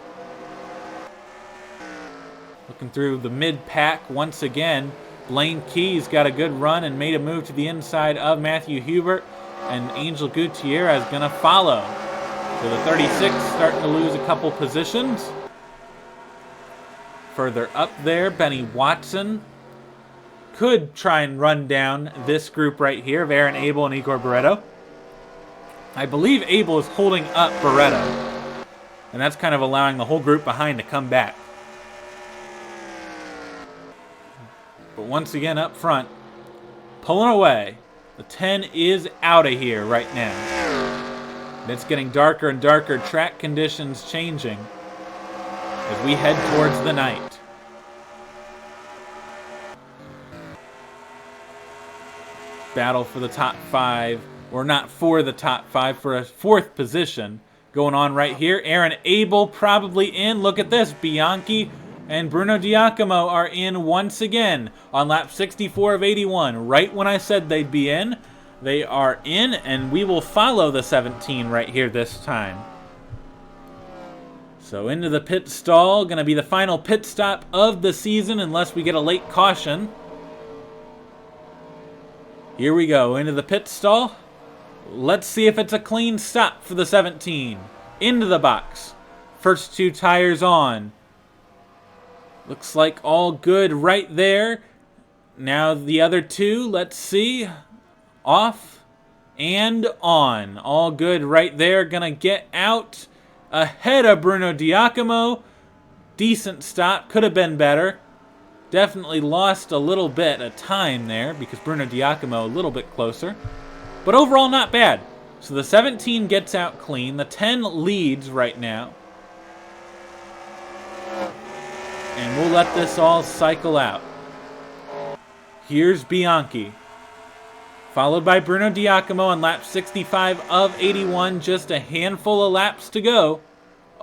Looking through the mid-pack once again. Blaine Key's got a good run and made a move to the inside of Matthew Hubert, and Angel Gutierrez going to follow. So the 36 starting to lose a couple positions. Further up there, Benny Watson could try and run down this group right here of Aaron Abel and Igor Barreto. I believe Abel is holding up Barreto, and that's kind of allowing the whole group behind to come back. But once again up front, pulling away. The 10 is out of here right now. And it's getting darker and darker, track conditions changing as we head towards the night. Battle for the top 5, or not for the top 5, for a 4th position going on right here. Aaron Abel probably in. Look at this. Bianchi and Bruno Giacomo are in once again on lap 64 of 81. Right when I said they'd be in, they are in, and we will follow the 17 right here this time. So into the pit stall, going to be the final pit stop of the season unless we get a late caution. Here we go, into the pit stall. Let's see if it's a clean stop for the 17. Into the box. First 2 tires on. Looks like all good right there. Now the other 2, let's see. Off and on. All good right there. Gonna get out ahead of Bruno Giacomo. Decent stop. Could have been better. Definitely lost a little bit of time there because Bruno Giacomo a little bit closer. But overall not bad. So the 17 gets out clean. The 10 leads right now. And we'll let this all cycle out. Here's Bianchi. Followed by Bruno Giacomo on lap 65 of 81. Just a handful of laps to go.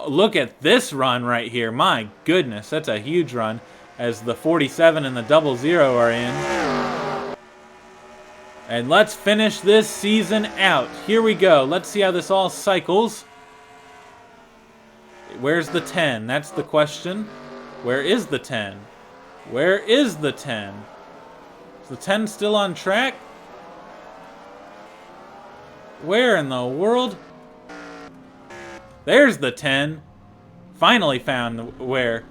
Look at this run right here. My goodness, that's a huge run as the 47 and the 00 are in. And let's finish this season out. Here we go. Let's see how this all cycles. Where's the 10? That's the question. Where is the 10? Where is the 10? Is the 10 still on track? Where in the world? There's the 10. Finally found where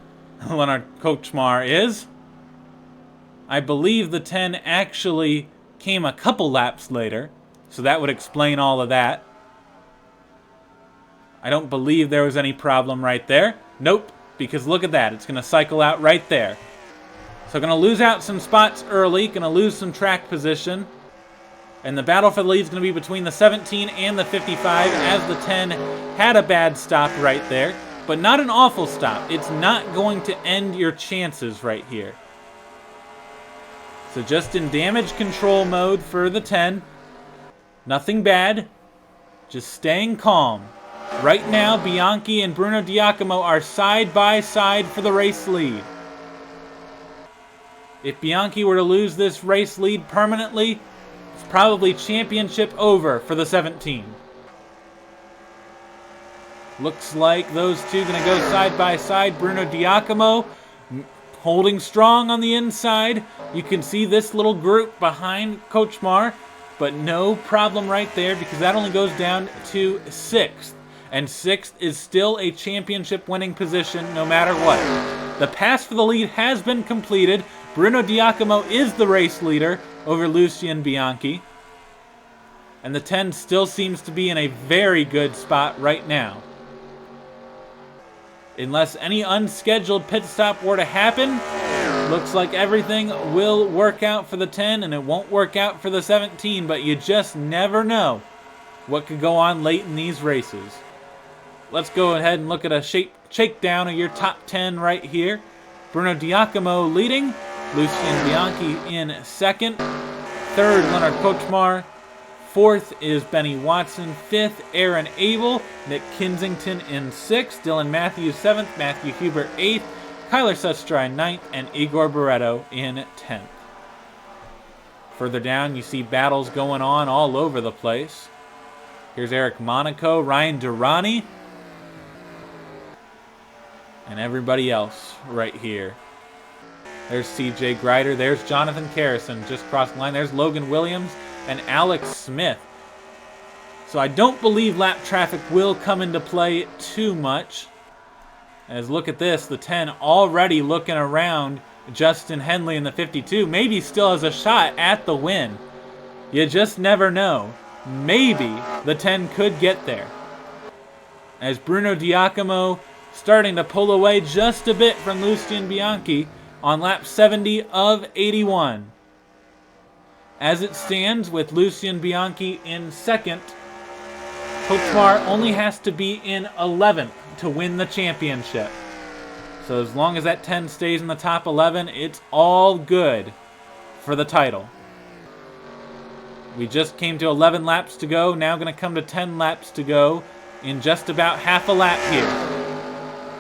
Lenard Kocsmar is. I believe the 10 actually came a couple laps later, so that would explain all of that. I don't believe there was any problem right there. Nope. Because look at that, it's going to cycle out right there. So going to lose out some spots early, going to lose some track position. And the battle for the lead is going to be between the 17 and the 55 as the 10 had a bad stop right there. But not an awful stop. It's not going to end your chances right here. So just in damage control mode for the 10. Nothing bad. Just staying calm. Right now, Bianchi and Bruno Giacomo are side by side for the race lead. If Bianchi were to lose this race lead permanently, it's probably championship over for the 17. Looks like those two going to go side by side. Bruno Giacomo holding strong on the inside. You can see this little group behind Kocsmar, but no problem right there because that only goes down to 6th. And 6th is still a championship winning position no matter what. The pass for the lead has been completed. Bruno Giacomo is the race leader over Lucien Bianchi. And the 10 still seems to be in a very good spot right now. Unless any unscheduled pit stop were to happen, looks like everything will work out for the 10 and it won't work out for the 17, but you just never know what could go on late in these races. Let's go ahead and look at a shakedown of your top 10 right here. Bruno Giacomo leading. Lucien Bianchi in 2nd. 3rd, Lenard Kocsmar. 4th is Benny Watson. 5th, Aaron Abel. Nick Kensington in 6th. Dylan Matthews 7th. Matthew Hubert 8th. Kyler Sutstry 9th. And Igor Barreto in 10th. Further down, you see battles going on all over the place. Here's Eric Monaco, Ryan Durrani, and everybody else right here. There's CJ Greider. There's Jonathan Carrison just crossed the line. There's Logan Williams and Alex Smith. So I don't believe lap traffic will come into play too much. As look at this, the 10 already looking around Justin Henley in the 52. Maybe still has a shot at the win. You just never know. Maybe the 10 could get there. As Bruno Giacomo starting to pull away just a bit from Lucien Bianchi on lap 70 of 81. As it stands with Lucien Bianchi in second, Kocsmar only has to be in 11th to win the championship. So as long as that 10 stays in the top 11, it's all good for the title. We just came to 11 laps to go, now going to come to 10 laps to go in just about half a lap here.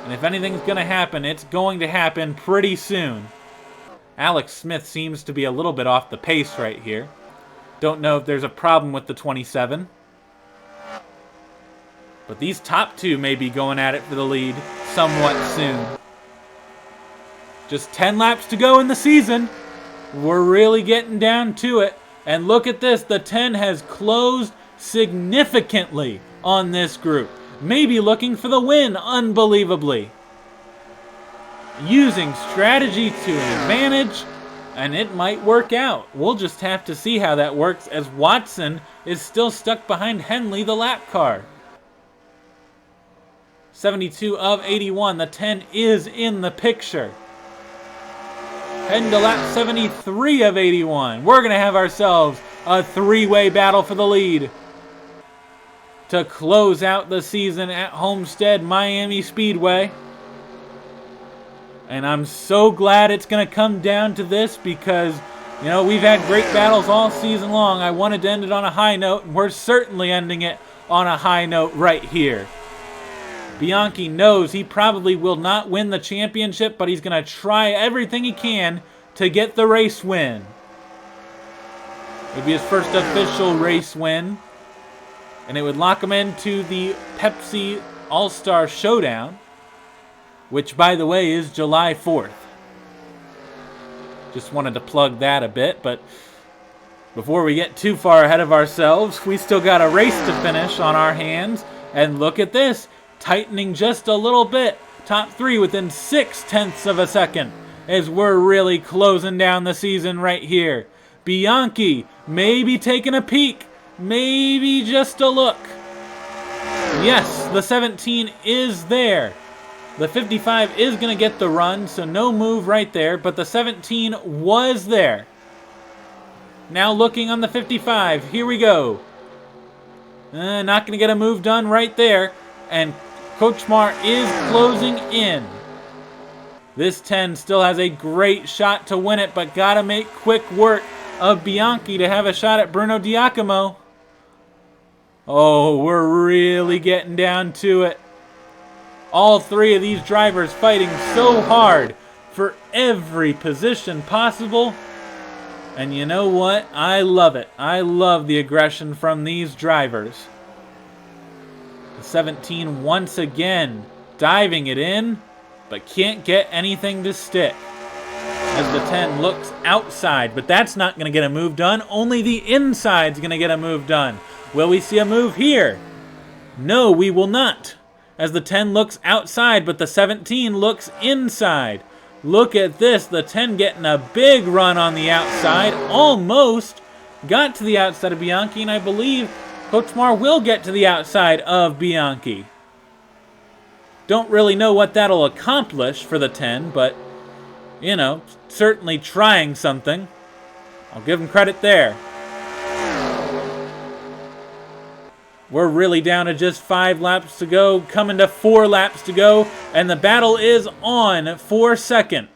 And if anything's going to happen, it's going to happen pretty soon. Alex Smith seems to be a little bit off the pace right here. Don't know if there's a problem with the 27. But these top two may be going at it for the lead somewhat soon. Just 10 laps to go in the season. We're really getting down to it. And look at this. The 10 has closed significantly on this group. Maybe looking for the win, unbelievably. Using strategy to an advantage, and it might work out. We'll just have to see how that works as Watson is still stuck behind Henley, the lap car. 72 of 81, the 10 is in the picture. Heading to lap 73 of 81. We're going to have ourselves a three-way battle for the lead to close out the season at Homestead Miami Speedway. And I'm so glad it's going to come down to this because, you know, we've had great battles all season long. I wanted to end it on a high note, and we're certainly ending it on a high note right here. Bianchi knows he probably will not win the championship, but he's going to try everything he can to get the race win. It would be his first official race win, and it would lock him into the Pepsi All-Star Showdown, which, by the way, is July 4th. Just wanted to plug that a bit, but before we get too far ahead of ourselves, we still got a race to finish on our hands, and look at this. Tightening just a little bit. Top three within 0.6 of a second as we're really closing down the season right here. Bianchi maybe taking a peek. Maybe just a look. Yes, the 17 is there. The 55 is going to get the run, so no move right there, but the 17 was there. Now looking on the 55. Here we go. Not going to get a move done right there. And Kocsmar is closing in. This 10 still has a great shot to win it, but got to make quick work of Bianchi to have a shot at Bruno Giacomo. Oh, we're really getting down to it. All three of these drivers fighting so hard for every position possible. And you know what? I love it. I love the aggression from these drivers. The 17 once again diving it in, but can't get anything to stick. As the 10 looks outside, but that's not going to get a move done. Only the inside's going to get a move done. Will we see a move here? No, we will not. As the 10 looks outside, but the 17 looks inside. Look at this, the 10 getting a big run on the outside. Almost got to the outside of Bianchi, and I believe Kocsmar will get to the outside of Bianchi. Don't really know what that'll accomplish for the 10, but, you know, certainly trying something. I'll give him credit there. We're really down to just 5 laps to go, coming to 4 laps to go, and the battle is on for second.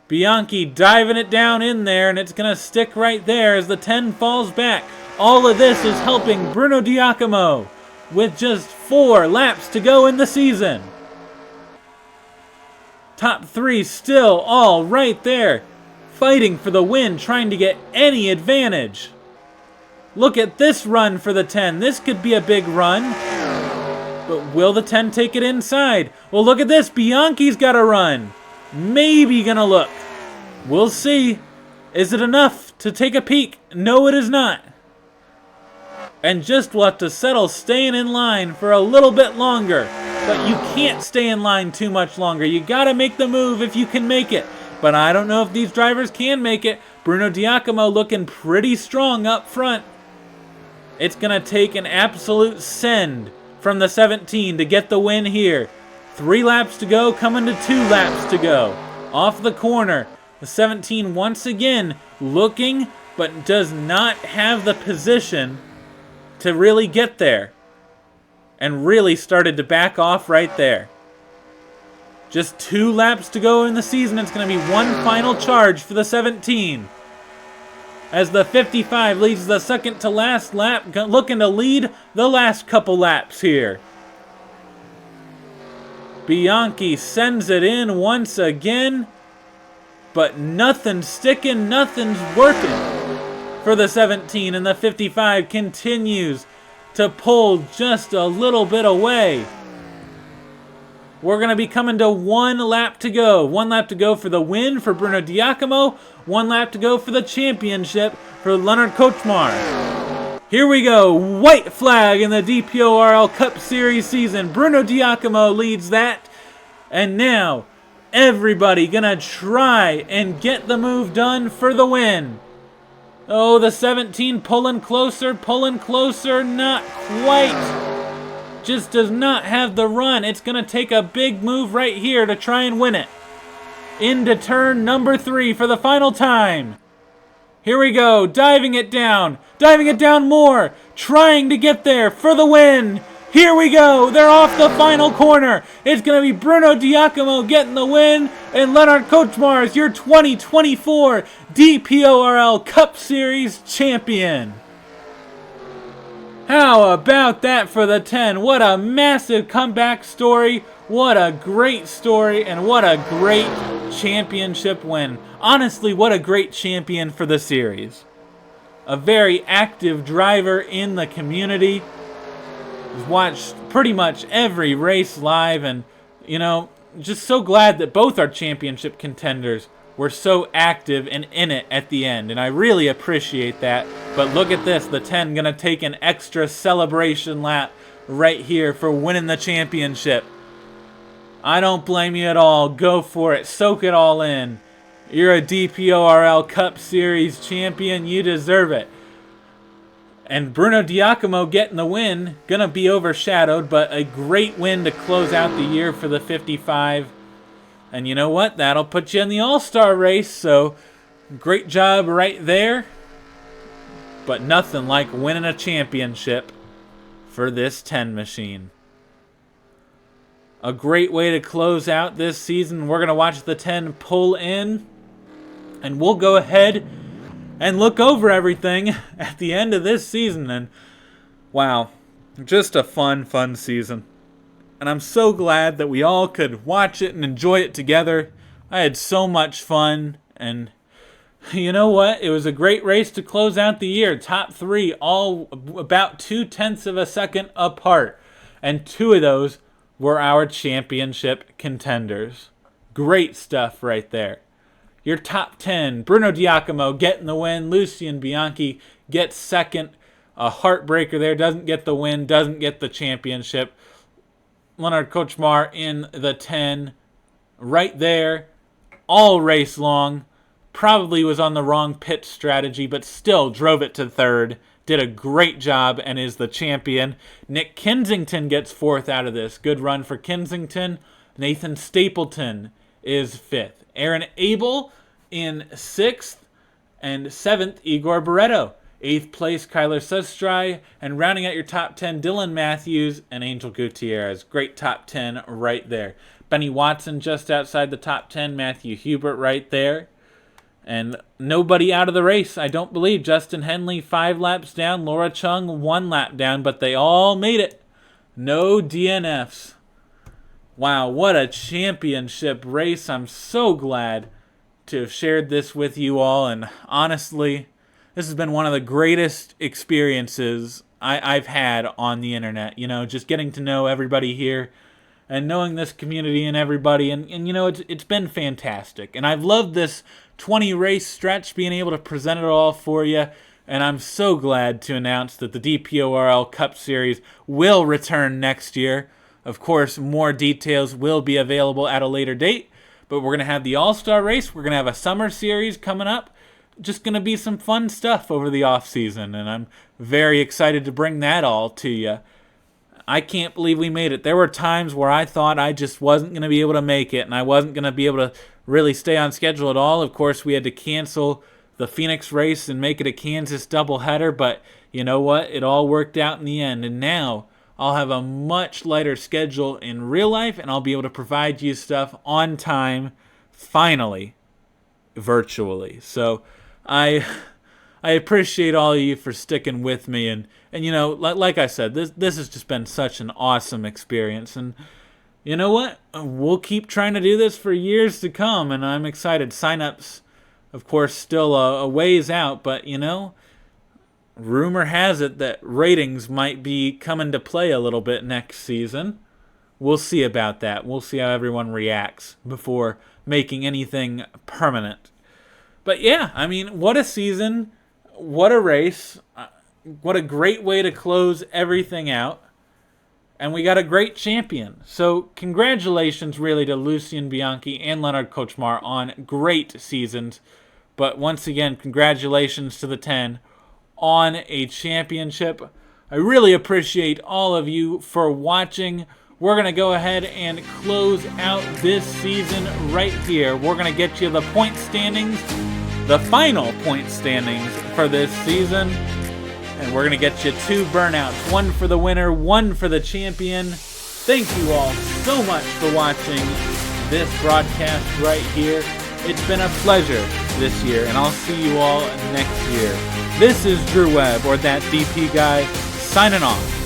Bianchi diving it down in there, and it's going to stick right there as the 10 falls back. All of this is helping Bruno Giacomo with just 4 laps to go in the season. Top 3 still all right there. fighting for the win, trying to get any advantage. Look at this run for the 10. This could be a big run. But will the 10 take it inside? Well, look at this. Bianchi's got a run. Maybe gonna look. We'll see. Is it enough to take a peek? No, it is not. And just will have to settle staying in line for a little bit longer. But you can't stay in line too much longer. You gotta make the move if you can make it. But I don't know if these drivers can make it. Bruno Giacomo looking pretty strong up front. It's gonna take an absolute send from the 17 to get the win here. 3 laps to go, coming to 2 laps to go. Off the corner, the 17 once again looking, but does not have the position to really get there. And really started to back off right there. Just 2 laps to go in the season. It's going to be one final charge for the 17. As the 55 leads the second to last lap, looking to lead the last couple laps here. Bianchi sends it in once again, but nothing's sticking, nothing's working for the 17, and the 55 continues to pull just a little bit away. We're going to be coming to 1 lap to go. 1 lap to go for the win for Bruno Giacomo. 1 lap to go for the championship for Lenard Kocsmar. Here we go. White flag in the DPORL Cup Series season. Bruno Giacomo leads that. And now, everybody going to try and get the move done for the win. Oh, the 17 pulling closer, not quite. Just does not have the run. It's going to take a big move right here to try and win it. Into turn number 3 for the final time. Here we go, diving it down more, trying to get there for the win. Here we go, they're off the final corner. It's going to be Bruno Giacomo getting the win, and Lenard Kocsmar is your 2024 DPORL Cup Series champion. How about that for the 10? What a massive comeback story. What a great story, and what a great championship win. Honestly, what a great champion for the series. A very active driver in the community. Watched pretty much every race live, and, you know, just so glad that both our championship contenders were so active and in it at the end, and I really appreciate that. But look at this, the 10 gonna take an extra celebration lap right here for winning the championship. I don't blame you at all. Go for it. Soak it all in. You're a DPORL Cup Series champion. You deserve it. And Bruno Giacomo getting the win, gonna be overshadowed, but a great win to close out the year for the 55. And you know what? That'll put you in the All-Star race, so great job right there. But nothing like winning a championship for this 10 machine. A great way to close out this season. We're going to watch the 10 pull in, and we'll go ahead and look over everything at the end of this season. And wow, just a fun season. And I'm so glad that we all could watch it and enjoy it together. I had so much fun, and you know what? It was a great race to close out the year. Top 3 all about 0.2 of a second apart, and 2 of those were our championship contenders. Great stuff right there. Your top 10, Bruno Giacomo getting the win. Lucien Bianchi gets second. A heartbreaker there. Doesn't get the win. Doesn't get the championship. Lenard Kocsmar in the 10. Right there. All race long. Probably was on the wrong pit strategy, but still drove it to 3rd. Did a great job and is the champion. Nick Kensington gets 4th out of this. Good run for Kensington. Nathan Stapleton is 5th. Aaron Abel in 6th. And 7th, Igor Barreto. 8th place, Kyler Sustry. And rounding out your top 10, Dylan Matthews and Angel Gutierrez. Great top 10 right there. Benny Watson just outside the top 10. Matthew Hubert right there. And nobody out of the race, I don't believe. Justin Henley, 5 laps down. Laura Chung, 1 lap down. But they all made it. No DNFs. Wow, what a championship race. I'm so glad to have shared this with you all, and honestly, this has been one of the greatest experiences I've had on the internet. Just getting to know everybody here and knowing this community and everybody, and it's been fantastic. And I've loved this 20 race stretch, being able to present it all for you. And I'm so glad to announce that the DPORL Cup Series will return next year. Of course, more details will be available at a later date, but we're going to have the All-Star Race. We're going to have a Summer Series coming up. Just going to be some fun stuff over the off-season, and I'm very excited to bring that all to you. I can't believe we made it. There were times where I thought I just wasn't going to be able to make it, and I wasn't going to be able to really stay on schedule at all. Of course, we had to cancel the Phoenix race and make it a Kansas doubleheader, but you know what? It all worked out in the end, and now I'll have a much lighter schedule in real life, and I'll be able to provide you stuff on time, finally, virtually. So I appreciate all of you for sticking with me, and like I said, this has just been such an awesome experience, and you know what? We'll keep trying to do this for years to come, and I'm excited. Sign-ups, of course, still a ways out, but rumor has it that ratings might be coming to play a little bit next season. We'll see about that. We'll see how everyone reacts before making anything permanent. But yeah, what a season, what a race, what a great way to close everything out. And we got a great champion. So congratulations really to Lucien, Bianchi, and Lenard Kocsmar on great seasons. But once again, congratulations to the 10 on a championship. I really appreciate all of you for watching. We're going to go ahead and close out this season right here. We're going to get you the point standings, the final point standings for this season. And we're going to get you 2 burnouts, 1 for the winner, 1 for the champion. Thank you all so much for watching this broadcast right here. It's been a pleasure this year, and I'll see you all next year. This is Drew Webb, or That DP Guy, signing off.